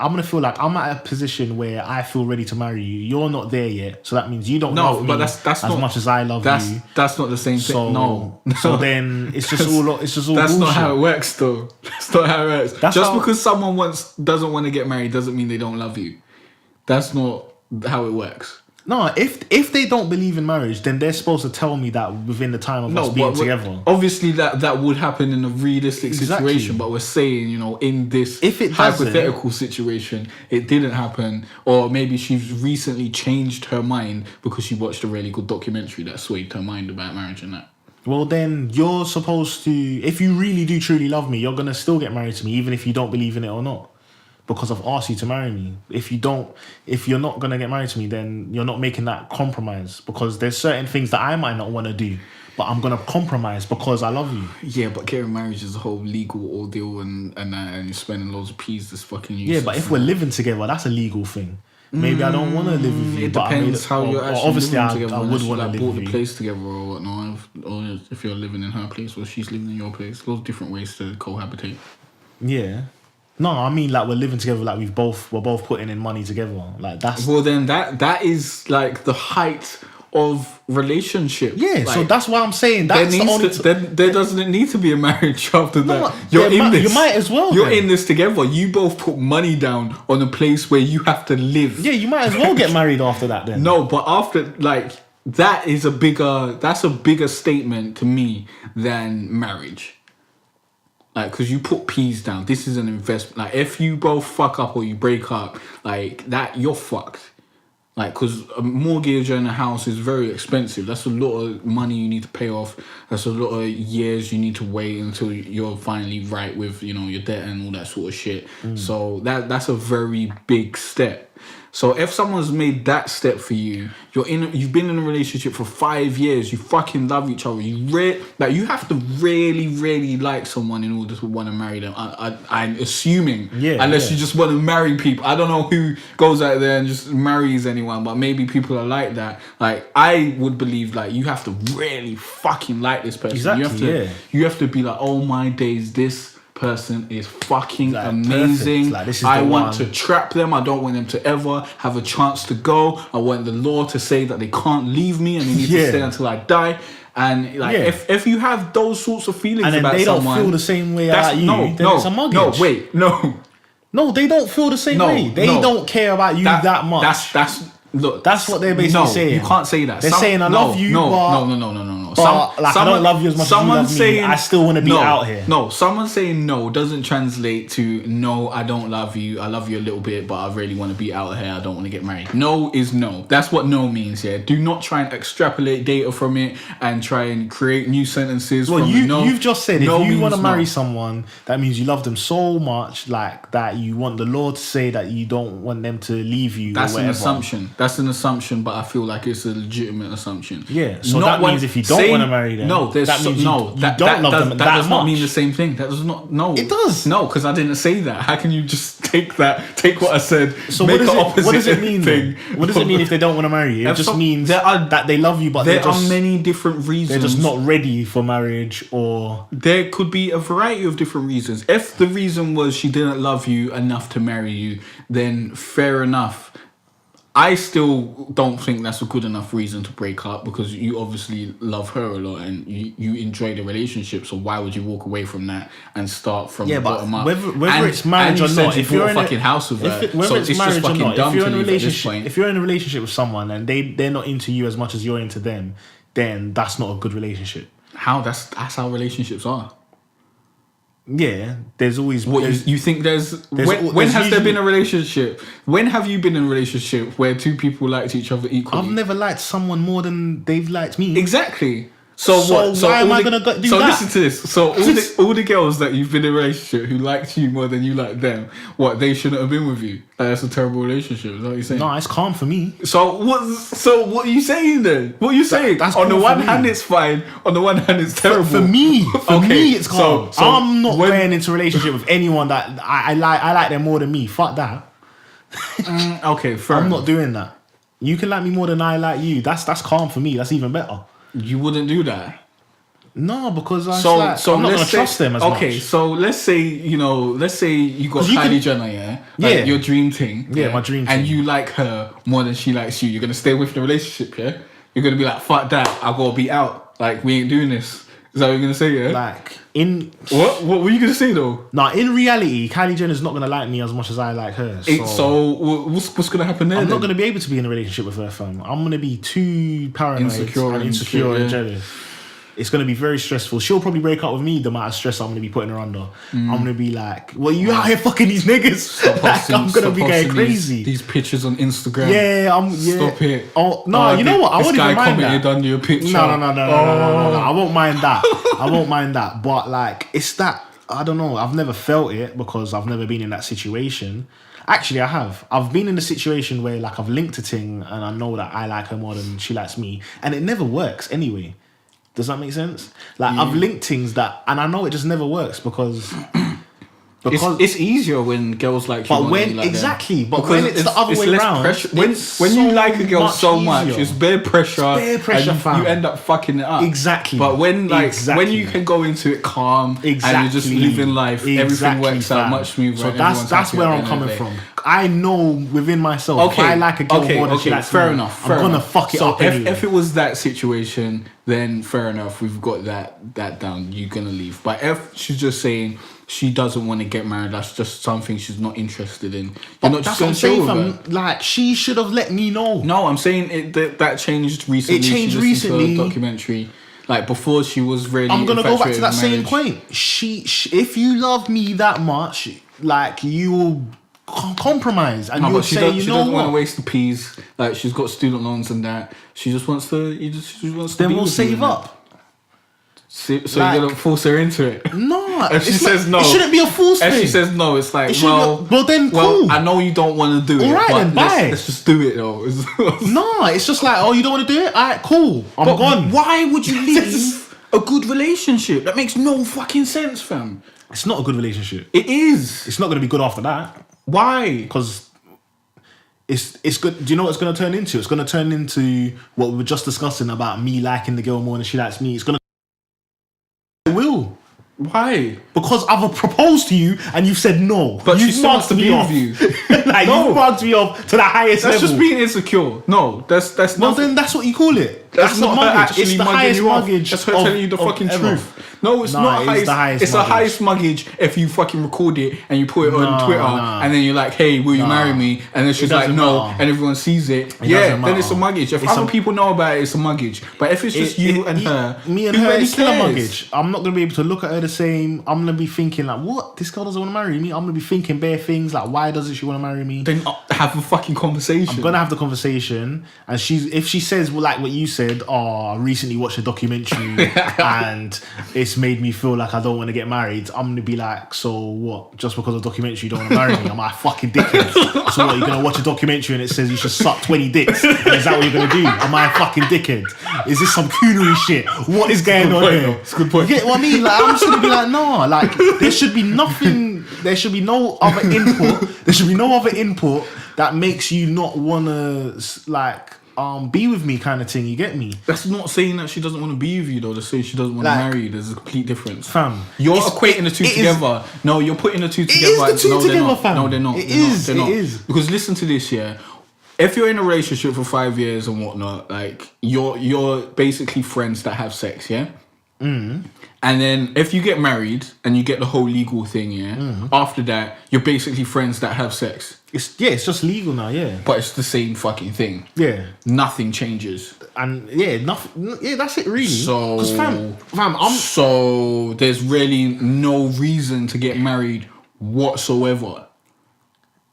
Where I feel ready to marry you. You're not there yet, so that means you don't love me that's as not, much as I love you. That's not the same thing. So, so then it's just all. It's just all. That's bullshit. not how it works, though. That's not how it works. Because someone doesn't want to get married doesn't mean they don't love you. That's not how it works. No, if they don't believe in marriage, then they're supposed to tell me that within the time of us being together. Obviously, that would happen in a realistic situation, but we're saying, in this hypothetical situation, it didn't happen, or maybe she's recently changed her mind because she watched a really good documentary that swayed her mind about marriage and that. Well, then you're supposed to, if you really do truly love me, you're gonna still get married to me, even if you don't believe in it or not. Because I've asked you to marry me. If you're not gonna get married to me, then you're not making that compromise. Because there's certain things that I might not want to do, but I'm gonna compromise because I love you. Yeah, but getting married is a whole legal ordeal, and you're spending loads of peas. This fucking useless. Yeah, but if we're living together, that's a legal thing. Maybe I don't want to live with you. It depends how you're actually obviously living together. I would want to live bought with the you. place together or whatnot, or if you're living in her place or she's living in your place. There's different ways to cohabitate. Yeah. No, I mean like we're living together, like we're both putting in money together. Like that's well then that is like the height of relationship. Yeah, like, so that's why I'm saying that's there doesn't need to be a marriage after that. You might as well. You're in this together. You both put money down on a place where you have to live. Yeah, you might as well get married after that then. No, but after that's a bigger statement to me than marriage. Like, because you put peas down. This is an investment. Like, if you both fuck up or you break up, like, that, you're fucked. Like, because a mortgage and a house is very expensive. That's a lot of money you need to pay off. That's a lot of years you need to wait until you're finally right with, your debt and all that sort of shit. So that's a very big step. So if someone's made that step for you, you've been in a relationship for 5 years, you fucking love each other. You have to really, really like someone in order to want to marry them. I'm assuming, unless you just want to marry people. I don't know who goes out there and just marries anyone, but maybe people are like that. Like, I would believe you have to really fucking like this person. Exactly, you have to be like, oh my days, this person is fucking amazing. I want to trap them. I don't want them to ever have a chance to go. I want the law to say that they can't leave me and they need to stay until I die. And if you have those sorts of feelings and then about they someone, don't feel the same way about you, then it's a muggage. No, they don't feel the same way. They don't care about you that much. That's what they're basically saying. You can't say that. They're saying I love you, no. But I don't love you as much as you love me. I still want to be out here. No, someone saying no doesn't translate to no, I don't love you. I love you a little bit, but I really want to be out here. I don't want to get married. No is no. That's what no means. Yeah. Do not try and extrapolate data from it and try and create new sentences. Well, you've just said no if you want to marry someone, that means you love them so much, like that you want the law to say that you don't want them to leave you. That's an assumption. That's an assumption, but I feel like it's a legitimate assumption. Yeah. So that means if you don't want to marry them, that means you don't love them that does much. Not mean the same thing. That does not. No, it does. No, because I didn't say that. How can you just take what I said? So make what does it mean? What does it mean if they don't want to marry you? It just means that they love you, but there are many different reasons. They're just not ready for marriage, or there could be a variety of different reasons. If the reason was she didn't love you enough to marry you, then fair enough. I still don't think that's a good enough reason to break up, because you obviously love her a lot and you enjoy the relationship. So why would you walk away from that and start from the bottom up? Whether it's marriage or not, if you're in a fucking house with her, whether it's marriage or not, if you're in a relationship with someone and they're not into you as much as you're into them, then that's not a good relationship. How? That's how relationships are. Yeah, there's always... What you think when has there been a relationship? When have you been in a relationship where two people liked each other equally? I've never liked someone more than they've liked me. Exactly. So why am I gonna do that? So listen to this. So all the girls that you've been in a relationship who liked you more than you like them, what, they shouldn't have been with you? Like, that's a terrible relationship. Is that what you're saying? No, it's calm for me. So what are you saying then? What are you saying? That's on the cool one for hand me. it's fine. On the one hand it's terrible. For me, it's calm. So I'm not going into a relationship with anyone that I like them more than me. Fuck that. Okay, fair. I'm not doing that. You can like me more than I like you. That's calm for me. That's even better. You wouldn't do that. No, because I'm not let's gonna trust them as much. Okay, so let's say you got Kylie Jenner, yeah, like your dream thing, my dream thing, and you like her more than she likes you. You're gonna stay with the relationship, yeah. You're gonna be like, fuck that, I gotta be out. Like, we ain't doing this. Is that what you're gonna say, yeah? Like what were you gonna say though? Nah, in reality, Kylie Jenner's not gonna like me as much as I like her. So what's gonna happen there? I'm not gonna be able to be in a relationship with her, fam. I'm gonna be too paranoid, insecure and jealous. It's going to be very stressful. She'll probably break up with me the amount of stress I'm going to be putting her under. I'm going to be like, well, you out here fucking these niggas. I'm going to be going crazy. These pictures on Instagram. Yeah. Stop it. Oh, no, you know what? I wouldn't even mind that. This guy commented under your picture. No. I won't mind that. But like, it's that, I don't know. I've never felt it because I've never been in that situation. Actually, I have. I've been in a situation where like I've linked a thing and I know that I like her more than she likes me. And it never works anyway. Does that make sense? Like, I've linked things that, and I know it just never works because it's easier when girls like you. But when exactly, but when it's the other way around, when you like a girl so much, it's bare pressure. Fam. You end up fucking it up. Exactly. But when you can go into it calm and you're just living life, everything works out much smoother. So that's where I'm coming from. I know within myself, if I like a girl more than she likes me, I'm gonna fuck it up anyway. If it was that situation, then fair enough, we've got that down. You're gonna leave. But if she's just saying she doesn't want to get married, that's just something she's not interested in. You're not just gonna chill with her. Like, she should have let me know. No, I'm saying that changed recently. It changed recently. To a documentary. Like, before she was really. I'm gonna go back to that same point. She if you love me that much, like, you will compromise and you would say, she doesn't want to waste the peas. Like, she's got student loans and that. She just wants to. Then we'll save up. So you're gonna force her into it? No. If she says no, it shouldn't be a force thing. If she says no, it's like, well, then cool. I know you don't want to do it. All right, but then bye. Let's just do it though. No, it's just like, oh, you don't want to do it? Alright, cool. I'm gone. Why would you leave a good relationship? That makes no fucking sense, fam. It's not a good relationship. It is. It's not going to be good after that. Why? Because it's good. Do you know what it's going to turn into? It's going to turn into what we were just discussing about me liking the girl more than she likes me. It's going to. It will. Why? Because I've proposed to you and you've said no. But you mugged me off. Like, no. You mugged me off to the highest level. That's just being insecure. No, that's not. Well, then that's what you call it. That's not muggage. It's the highest muggage. That's her telling you the fucking truth. No, it's not highest. It's the highest muggage if you fucking record it and you put it on Twitter and then you're like, hey, will you marry me? And then she's like, no, and everyone sees it. Yeah, then it's a muggage. If other people know about it, it's a muggage. But if it's just you and her, me and her, it's still a muggage. I'm not gonna be able to look at her the same. I'm gonna be thinking like, what? This girl doesn't want to marry me. I'm gonna be thinking bare things like, why doesn't she want to marry me? Then have a fucking conversation. I'm gonna have the conversation, and if she says, well, like what you said, I recently watched a documentary and it's made me feel like I don't want to get married, I'm gonna be like, so what? Just because of the documentary you don't want to marry me? Am I a fucking dickhead? So what, you're gonna watch a documentary and it says you should suck 20 dicks? And is that what you're gonna do? Am I a fucking dickhead? Is this some coonery shit? What is going on here? It's a good point. You get what I mean? Like, I'm just gonna be like, no, like, there should be nothing, there should be no other input that makes you not wanna, like, be with me kind of thing. You get me? That's not saying that she doesn't want to be with you though. That's saying she doesn't want to marry you. There's a complete difference, fam. You're equating the two together. No, you're putting the two together. It is the two together, fam. No, they're not. It is. Because listen to this, yeah. If you're in a relationship for 5 years and whatnot, like you're basically friends that have sex, yeah. And then if you get married and you get the whole legal thing, after that, you're basically friends that have sex. It's just legal now, yeah. But it's the same fucking thing. Yeah. Nothing changes. And nothing. Yeah, that's it really. So, 'cause fam, so there's really no reason to get married whatsoever.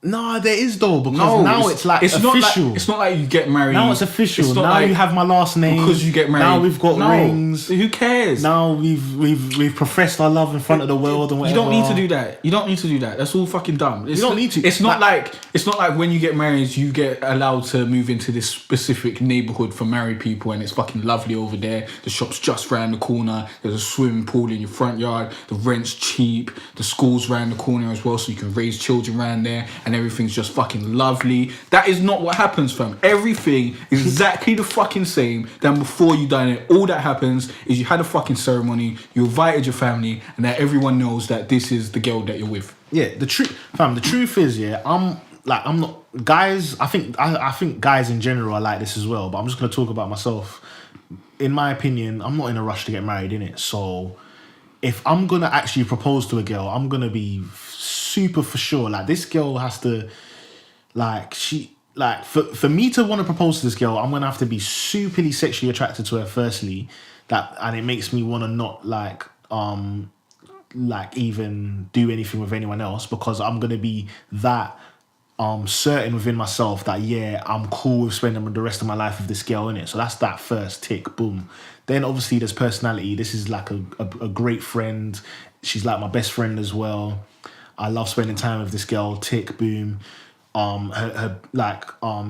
Nah, there is though, because now it's like official. It's not like you get married. Now it's official. It's not now like you have my last name. because you get married. Now we've got rings. Who cares? Now we've professed our love in front of the world and whatever. You don't need to do that. You don't need to do that. That's all fucking dumb. You don't need to. It's not like when you get married, you get allowed to move into this specific neighborhood for married people, and it's fucking lovely over there. The shop's just round the corner. There's a swimming pool in your front yard. The rent's cheap. The school's round the corner as well, so you can raise children around there, and everything's just fucking lovely. That is not what happens, fam. Everything is exactly the fucking same than before you done it. All that happens is you had a fucking ceremony, you invited your family, and that everyone knows that this is the girl that you're with. Yeah, the truth is, I'm not guys. I think guys in general are like this as well. But I'm just gonna talk about myself. In my opinion, I'm not in a rush to get married, innit? So if I'm gonna actually propose to a girl, I'm gonna be super for sure. Like, this girl has to. For me to want to propose to this girl, I'm gonna have to be superly sexually attracted to her firstly, and it makes me want to not even do anything with anyone else, because I'm gonna be that certain within myself that I'm cool with spending the rest of my life with this girl, innit? So that's that first tick, boom. Then obviously there's personality. This is like a great friend. She's like my best friend as well. I love spending time with this girl, tick, boom.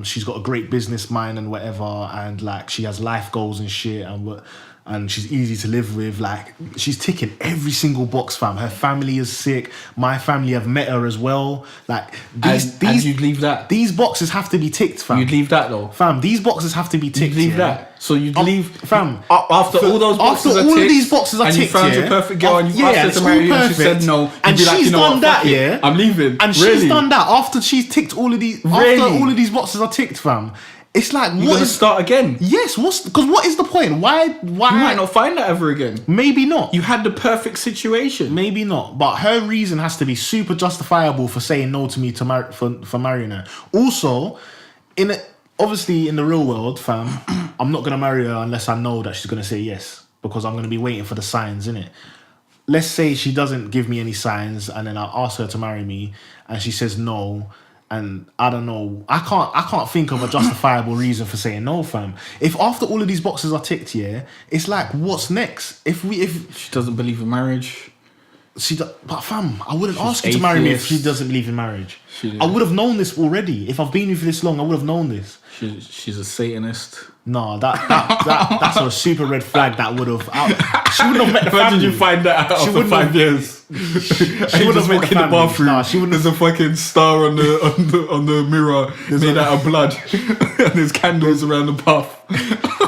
She's got a great business mind and whatever, and like she has life goals and shit, and she's easy to live with. Like, she's ticking every single box, fam. Her family is sick. My family have met her as well. Like, these you'd leave that. These boxes have to be ticked, fam. You'd leave that though, fam. These boxes have to be ticked. You'd leave that. So you'd leave, fam. After all those boxes after are all ticked, of these boxes are and ticked, you found your perfect girl, and you asked her to marry you, and she said no, and she's done that, I'm leaving. And she's done that after she's ticked all of these. After all of these boxes are ticked, fam. It's like, you gotta start again. Yes, because what is the point? Why? You might not find that ever again. Maybe not. You had the perfect situation. Maybe not. But her reason has to be super justifiable for saying no to me for marrying her. Also, obviously in the real world, fam, I'm not gonna marry her unless I know that she's gonna say yes, because I'm gonna be waiting for the signs, innit? Let's say she doesn't give me any signs, and then I ask her to marry me, and she says no. And I don't know. I can't think of a justifiable reason for saying no, fam. If after all of these boxes are ticked, it's like, what's next? If she doesn't believe in marriage, but fam, I wouldn't ask her to marry me if she doesn't believe in marriage. I would have known this already. If I've been with you for this long, I would have known this. She's a Satanist. No, that's a super red flag. That would have. She wouldn't have met the family. How did you find that out after 5 years? She wouldn't have met the family. Bathroom. Nah, she wouldn't. There's a fucking star on the mirror made out of blood, and there's candles around the bath.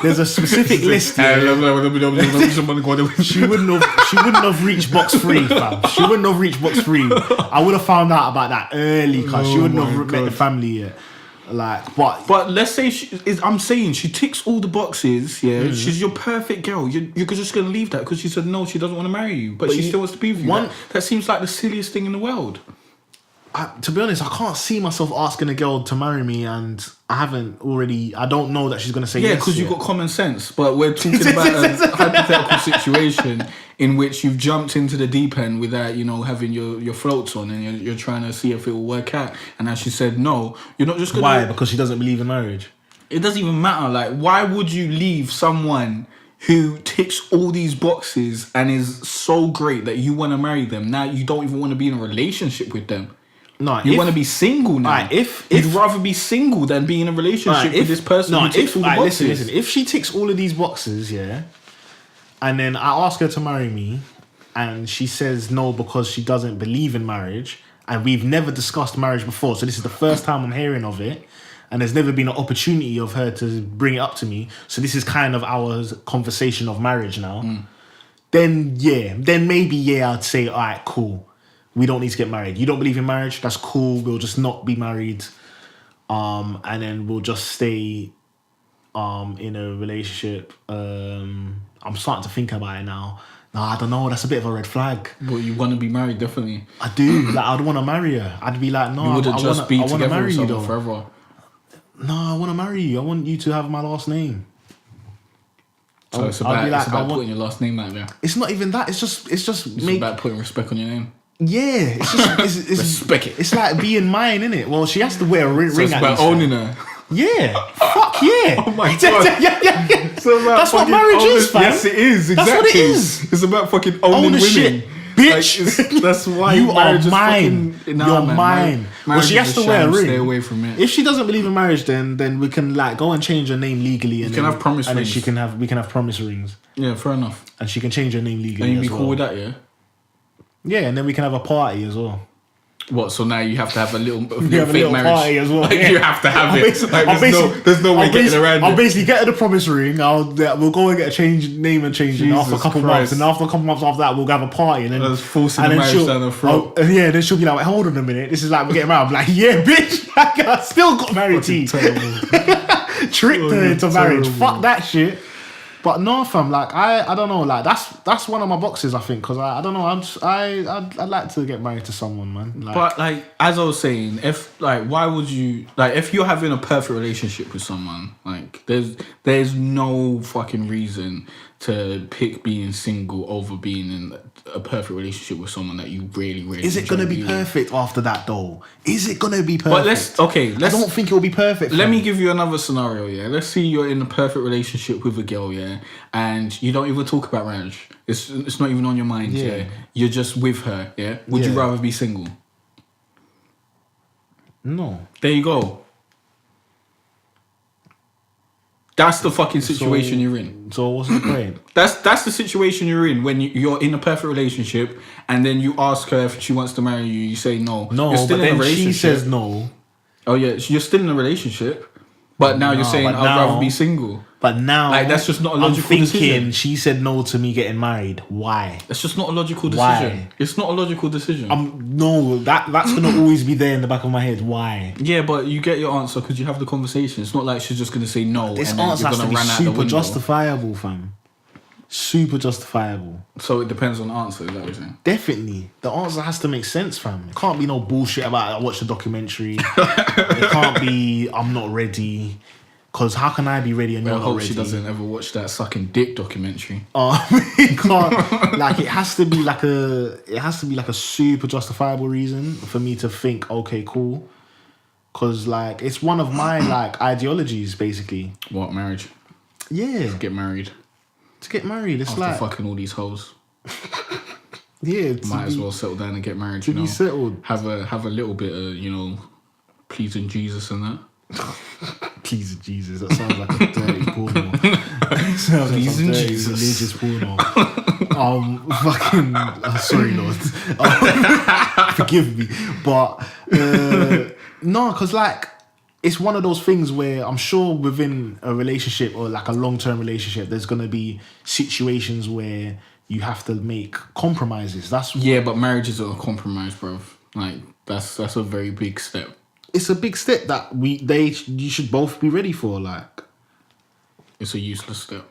There's a specific list. She wouldn't have reached box 3, fam. She wouldn't have reached box 3. I would have found out about that early, cause she wouldn't have met the family yet. Like, but let's say I'm saying she ticks all the boxes. She's your perfect girl. You're just gonna leave that because she said no, she doesn't want to marry you, but she still wants to be with you. That seems like the silliest thing in the world. To be honest, I can't see myself asking a girl to marry me, and I don't know that she's gonna say yes. Yeah, because you've got common sense. But we're talking about a hypothetical situation in which you've jumped into the deep end without, having your floats on, and you're trying to see if it will work out. And as she said no, you're not just gonna. Why? Because she doesn't believe in marriage. It doesn't even matter. Like, why would you leave someone who ticks all these boxes and is so great that you want to marry them? Now you don't even want to be in a relationship with them. No, you want to be single now. Right, if you'd rather be single than be in a relationship with this person who ticks all the boxes. Listen, if she ticks all of these boxes, and then I ask her to marry me, and she says no because she doesn't believe in marriage, and we've never discussed marriage before, so this is the first time I'm hearing of it, and there's never been an opportunity of her to bring it up to me, so this is kind of our conversation of marriage now, then maybe I'd say, all right, cool. We don't need to get married. You don't believe in marriage? That's cool. We'll just not be married. And then we'll just stay in a relationship. I'm starting to think about it now. Nah, I don't know. That's a bit of a red flag. But you want to be married, definitely. I do. Like, I'd want to marry her. I'd be like, no, You wouldn't just be together marry with you someone though. forever. No, I want to marry you. I want you to have my last name. So it's about putting your last name out there. It's not even that. It's just About putting respect on your name. Yeah, it's just it's Respect it. It's like being mine, innit? Well, she has to wear a ring. So it's at about least, owning her. Yeah, fuck yeah. Oh my god. yeah. So That's what marriage is, fam. Yes, it is. Exactly. That's what it is. It's about fucking owning women. Shit, bitch. Like, that's why you are marriage mine. is fucking... Nah, You're mine. Well, she has to wear a ring. Stay away from it. If she doesn't believe in marriage, then we can like go and change her name legally. And you can have promise and rings. And then we can have promise rings. Yeah, fair enough. And she can change her name legally. And you'd be as cool well. with that, yeah? Yeah, and then we can have a party as well. What? So now you have to have a little have a fake little marriage party as well. Like, Yeah. you have to have it. Like, there's no way getting around I'll it. basically get her the promise ring. We'll go and get a name and change it after a couple Jesus months, Christ. and after a couple months after that, we'll have a party. And then That's forcing and the then marriage down her throat. Yeah, then she'll be like, "Wait, hold on a minute. This is like we're getting married." I'm like, "Yeah, bitch, I still got married to you." Tricked her into marriage. Fuck that shit. But no, fam, like I don't know, like that's one of my boxes, I think, because I don't know, I'd like to get married to someone, man. Like, But like, as I was saying, why would you like if you're having a perfect relationship with someone, like there's no fucking reason to pick being single over being in a perfect relationship with someone that you really is it gonna be perfect after that though? Is it gonna be perfect? But let's I don't think it will be perfect. Let me give you another scenario, yeah. Let's say you're in a perfect relationship with a girl, yeah, and you don't even talk about marriage. It's not even on your mind, yeah. You're just with her, yeah. Would you rather be single? No. There you go. That's the fucking situation you're in. So what's the point? That's the situation you're in when you're in a perfect relationship, and then you ask her if she wants to marry you. You say no. No, you're still but in a then relationship. she says no. Oh yeah, you're still in a relationship, but now you're saying I'd rather be single. But now, like that's just not a logical I'm thinking decision. She said no to me getting married. Why? It's just not a logical decision. Why? It's not a logical decision. No, that's gonna always be there in the back of my head. Why? Yeah, but you get your answer because you have the conversation. It's not like she's just gonna say no. This and then answer you're has to gonna be run out the super window. justifiable, fam. Super justifiable. So it depends on the answer. Is that what you're saying? Definitely, the answer has to make sense, fam. It can't be no bullshit about I watched the documentary. It can't be I'm not ready. Because how can I be ready and you're I not hope ready? she doesn't ever watch that sucking dick documentary. It can't. Like it has to be like a super justifiable reason for me to think, okay, cool. Because like it's one of my like ideologies, basically. What, marriage? Yeah, Get married. to get married. It's After like fucking all these hoes. yeah, Might as well settle down and get married. to be settled. Have a little bit of pleasing Jesus and that. Please, Jesus, that sounds like a dirty porno. Sounds like Please some and dirty Jesus. religious porno. Sorry, Lord. Forgive me, but no, because like it's one of those things where I'm sure within a relationship or like a long-term relationship, there's gonna be situations where you have to make compromises. But marriage is a compromise, bro. Like that's a very big step. It's a big step that you should both be ready for. Like, It's a useless step.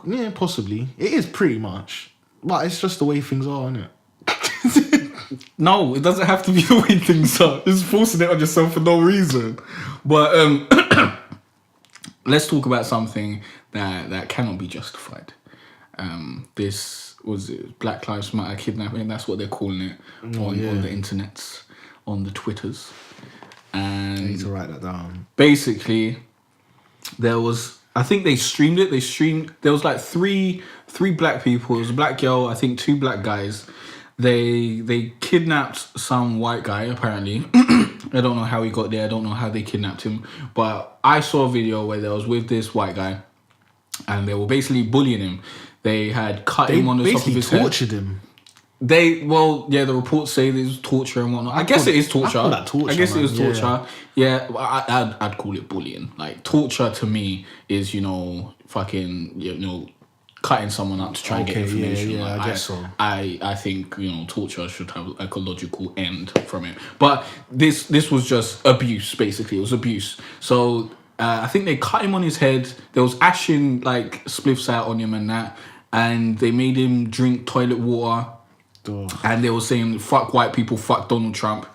yeah, possibly it is pretty much, but it's just the way things are, isn't it? No, it doesn't have to be the way things are. Just forcing it on yourself for no reason. But let's talk about something that cannot be justified. This was Black Lives Matter kidnapping. That's what they're calling it on the internets, on the Twitters. And I need to write that down. basically, I think they streamed it. There was like three black people. It was a black girl, I think 2 black guys. They kidnapped some white guy, apparently. I don't know how he got there. I don't know how they kidnapped him. But I saw a video where they was with this white guy and they were basically bullying him. They had cut him on the top of his head. They tortured him. The reports say there's torture and whatnot. I guess it is torture. I call that torture, I guess man. it is torture. Yeah, I'd call it bullying. Like torture to me is fucking cutting someone up to try and get information. Yeah, like, I guess so. I think torture should have like a logical end from it. But this was just abuse. Basically, it was abuse. So I think they cut him on his head. There was ashing like spliffs out on him and that, and they made him drink toilet water. Ugh. And they were saying fuck white people, fuck Donald Trump.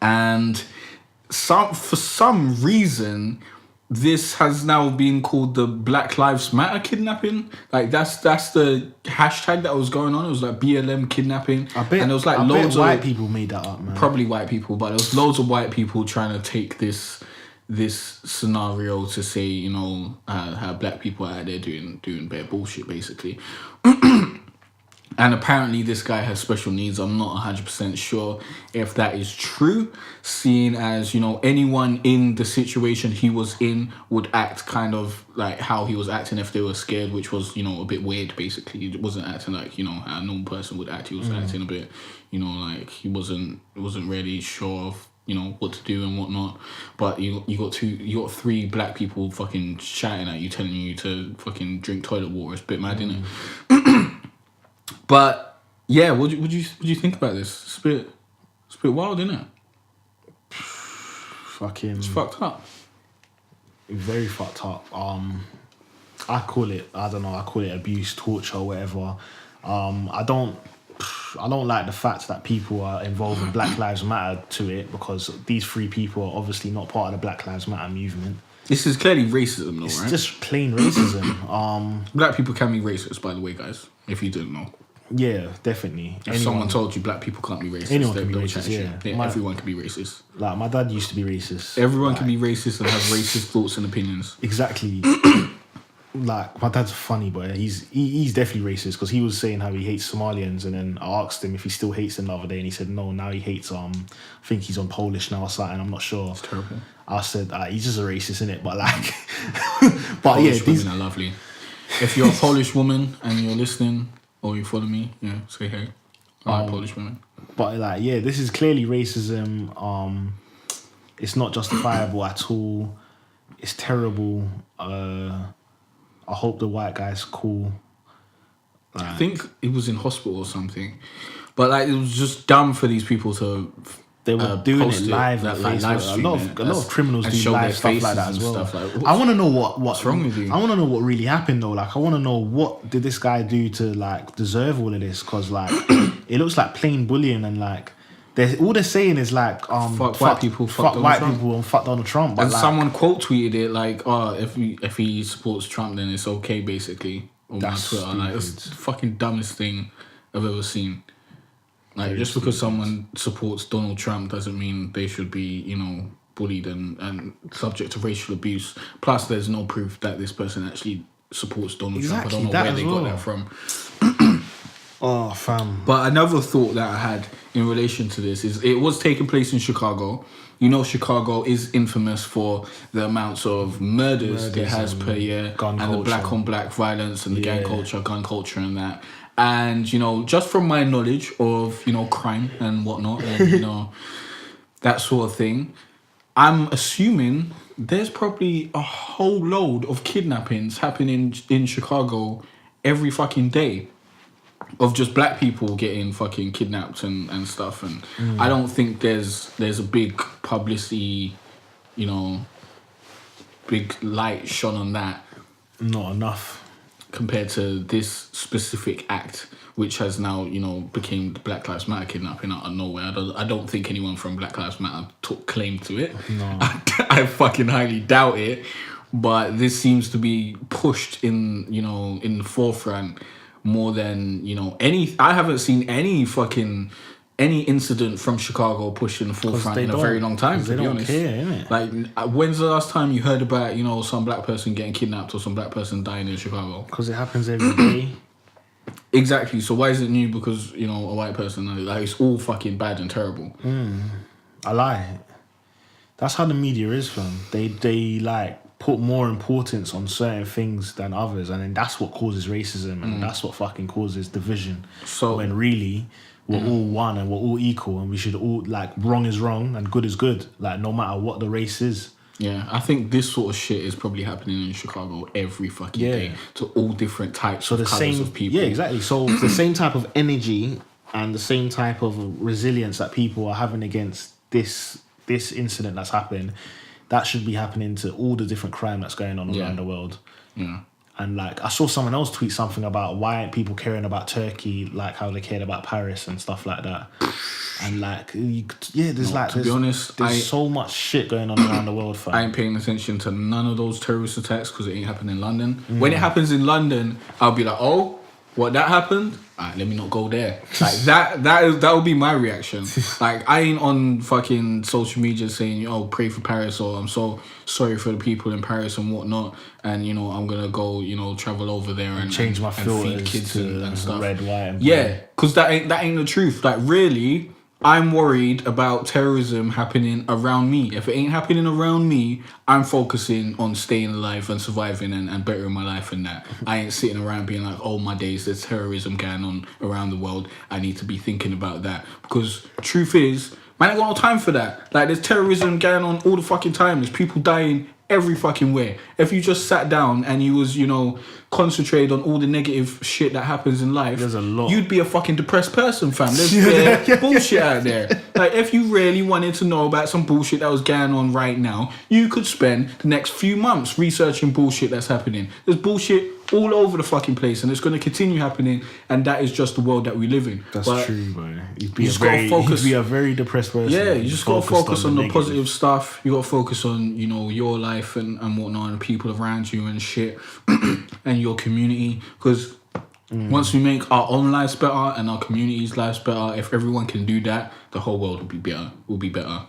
And for some reason, this has now been called the Black Lives Matter kidnapping. Like that's the hashtag that was going on. It was like BLM kidnapping. I bet, and there was like I loads bet white of people made that up, man. probably white people, but there was loads of white people trying to take this scenario to say, you know, how black people are out there doing bare bullshit basically. And apparently this guy has special needs. I'm not 100% sure if that is true, seeing as, you know, anyone in the situation he was in would act kind of like how he was acting if they were scared, which was, you know, a bit weird basically. He wasn't acting like, you know, how a normal person would act. He was acting a bit, you know, like he wasn't really sure of, you know, what to do and whatnot. But you got 3 black people fucking shouting at you, telling you to fucking drink toilet water. It's a bit mad, isn't it? But yeah, what do you think about this? It's a bit wild, isn't it? Fucking, It's fucked up. very fucked up. I call it abuse, torture, whatever. I don't like the fact that people are involved in Black Lives Matter to it, because these 3 people are obviously not part of the Black Lives Matter movement. This is clearly racism, though, It's right? just plain racism. Black people can be racist, by the way, guys. If you didn't know. Yeah, definitely. If someone told you black people can't be racist, Anyone can be they'll racist, chat shit. yeah. Everyone can be racist. Like, my dad used to be racist. Everyone like, can be racist and have racist thoughts and opinions. Exactly. Like, my dad's funny, but he's definitely racist, because he was saying how he hates Somalians, and then I asked him if he still hates them the other day, and he said no, now he hates I think he's on Polish now or something, I'm not sure. It's terrible. I said he's just a racist, innit? But like, but Polish yeah, these women are lovely. If you're a Polish woman and you're listening or you follow me, yeah, say hey. I like Polish women. But like, yeah, this is clearly racism. It's not justifiable at all. It's terrible. I hope the white guy's cool. Like, I think he was in hospital or something, but like it was just dumb for these people to. they were doing post it live on like, live Facebook. stream A it. lot of criminals And do show live their stuff like faces that as and well. stuff like, I want to know what's wrong with you? I want to know what really happened though. Like, I want to know what did this guy do to like deserve all of this? Because like, it looks like plain bullying, and like, all they're saying is like, fuck white people, fuck Donald white Trump. people, and fuck Donald Trump. But And like, someone quote tweeted it like, "Oh, if he supports Trump, then it's okay." Basically, on my That's Twitter, like it's stupid. the fucking dumbest thing I've ever seen. Like, Very just because stupid. someone supports Donald Trump doesn't mean they should be, you know, bullied and subject to racial abuse. Plus, there's no proof that this person actually supports Donald Trump. I Exactly, don't know that where as they well. got that from. oh fam, But another thought that I had in relation to this is it was taking place in Chicago. You know, Chicago is infamous for the amounts of murders it has and per year, gun and the culture. black on black violence and the gang Yeah. culture, gun culture, and that. And you know, just from my knowledge of, you know, crime and whatnot, and you know, that sort of thing, I'm assuming there's probably a whole load of kidnappings happening in Chicago every fucking day. Of just black people getting fucking kidnapped and stuff, and I don't think there's a big publicity, you know, big light shone on that not enough. compared to this specific act, which has now, you know, became the Black Lives Matter kidnapping out of nowhere. I don't think anyone from Black Lives Matter took claim to it. No. I fucking highly doubt it. But this seems to be pushed in, you know, in the forefront more than, you know, I haven't seen any incident from Chicago pushed in the forefront in a very long time, to They be don't honest. care, innit? Like, when's the last time you heard about, you know, some black person getting kidnapped or some black person dying in Chicago? Because it happens every day. Exactly. So why is it new? Because, you know, a white person, like, it's all fucking bad and terrible. I lie. That's how the media is, fam. They like put more importance on certain things than others, and then that's what causes racism, and that's what fucking causes division. So- when really we're all one and we're all equal, and we should all, like, wrong is wrong and good is good, like, no matter what the race is. Yeah, I think this sort of shit is probably happening in Chicago every fucking day to all different types So of the colours same of people. Yeah, exactly. So the same type of energy and the same type of resilience that people are having against this incident that's happened that should be happening to all the different crime that's going on around the world. Yeah. And like I saw someone else tweet something about why aren't people caring about Turkey like how they cared about Paris and stuff like that. And like to be honest, there's so much shit going on around the world. Fam. I ain't paying attention to none of those terrorist attacks because it ain't happening in London. When it happens in London, I'll be like, oh, what, that happened? Alright, let me not go there. Like that would be my reaction. Like I ain't on fucking social media saying, oh, pray for Paris, or I'm so sorry for the people in Paris and whatnot, and you know I'm gonna go, you know, travel over there and change my filters feed kids to and stuff. Red, white, and yeah, because that ain't the truth. Like really, I'm worried about terrorism happening around me. If it ain't happening around me, I'm focusing on staying alive and surviving and bettering my life in that. I ain't sitting around being like, oh my days, there's terrorism going on around the world. I need to be thinking about that. Because truth is, man, I ain't got no time for that. Like there's terrorism going on all the fucking time. There's people dying every fucking way. If you just sat down and you was, you know, concentrated on all the negative shit that happens in life, there's a lot. You'd be a fucking depressed person, fam. There's bullshit out there. Like if you really wanted to know about some bullshit that was going on right now, you could spend the next few months researching bullshit that's happening. There's bullshit all over the fucking place, and it's going to continue happening, and that is just the world that we live in. That's true, bro. You'd be a very depressed person. Yeah, you just got to focus on the positive stuff. You got to focus on, you know, your life and whatnot, and the people around you and shit, and your community. Because once we make our own lives better and our community's lives better, if everyone can do that, the whole world will be better.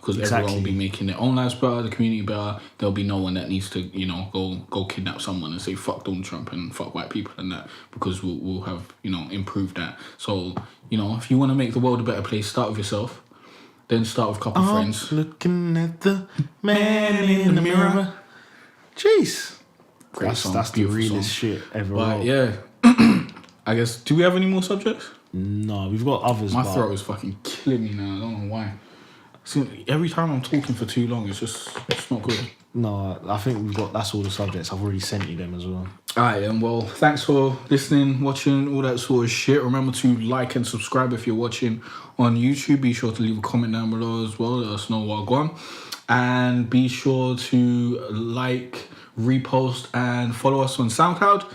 Because everyone will be making their own lives better, the community better. There'll be no one that needs to, you know, go kidnap someone and say fuck Donald Trump and fuck white people and that, because we'll have, you know, improved that. So, you know, if you want to make the world a better place, start with yourself. Then start with a couple friends. Looking at the man in the mirror. Jeez. Great song. That's the realest shit ever. But yeah. I guess, do we have any more subjects? No, we've got others. My throat is fucking killing me now. I don't know why. See, every time I'm talking for too long, it's not good. No, I think that's all the subjects. I've already sent you them as well. Alright, then, well, thanks for listening, watching, all that sort of shit. Remember to like and subscribe if you're watching on YouTube. Be sure to leave a comment down below as well. Let us know what gone. And be sure to like, repost, and follow us on SoundCloud.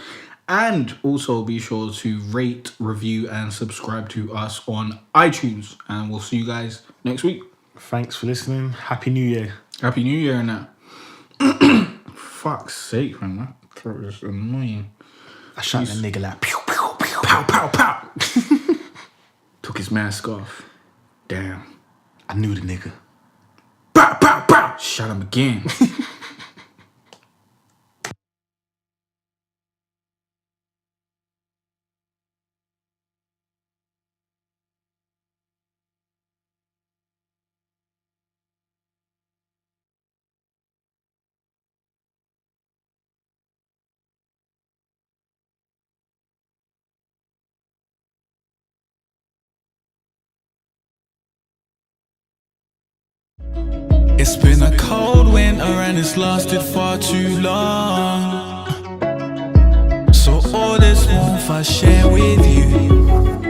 And also be sure to rate, review, and subscribe to us on iTunes. And we'll see you guys next week. Thanks for listening. Happy New Year. Happy New Year and that. Fuck's sake, man. That throat is annoying. I shot that nigga like pew, pew, pew. Pow, pow, pow. Took his mask off. Damn. I knew the nigga. Pow, pow, pow. Shot him again. It's been a cold winter and it's lasted far too long. So all this warmth I share with you.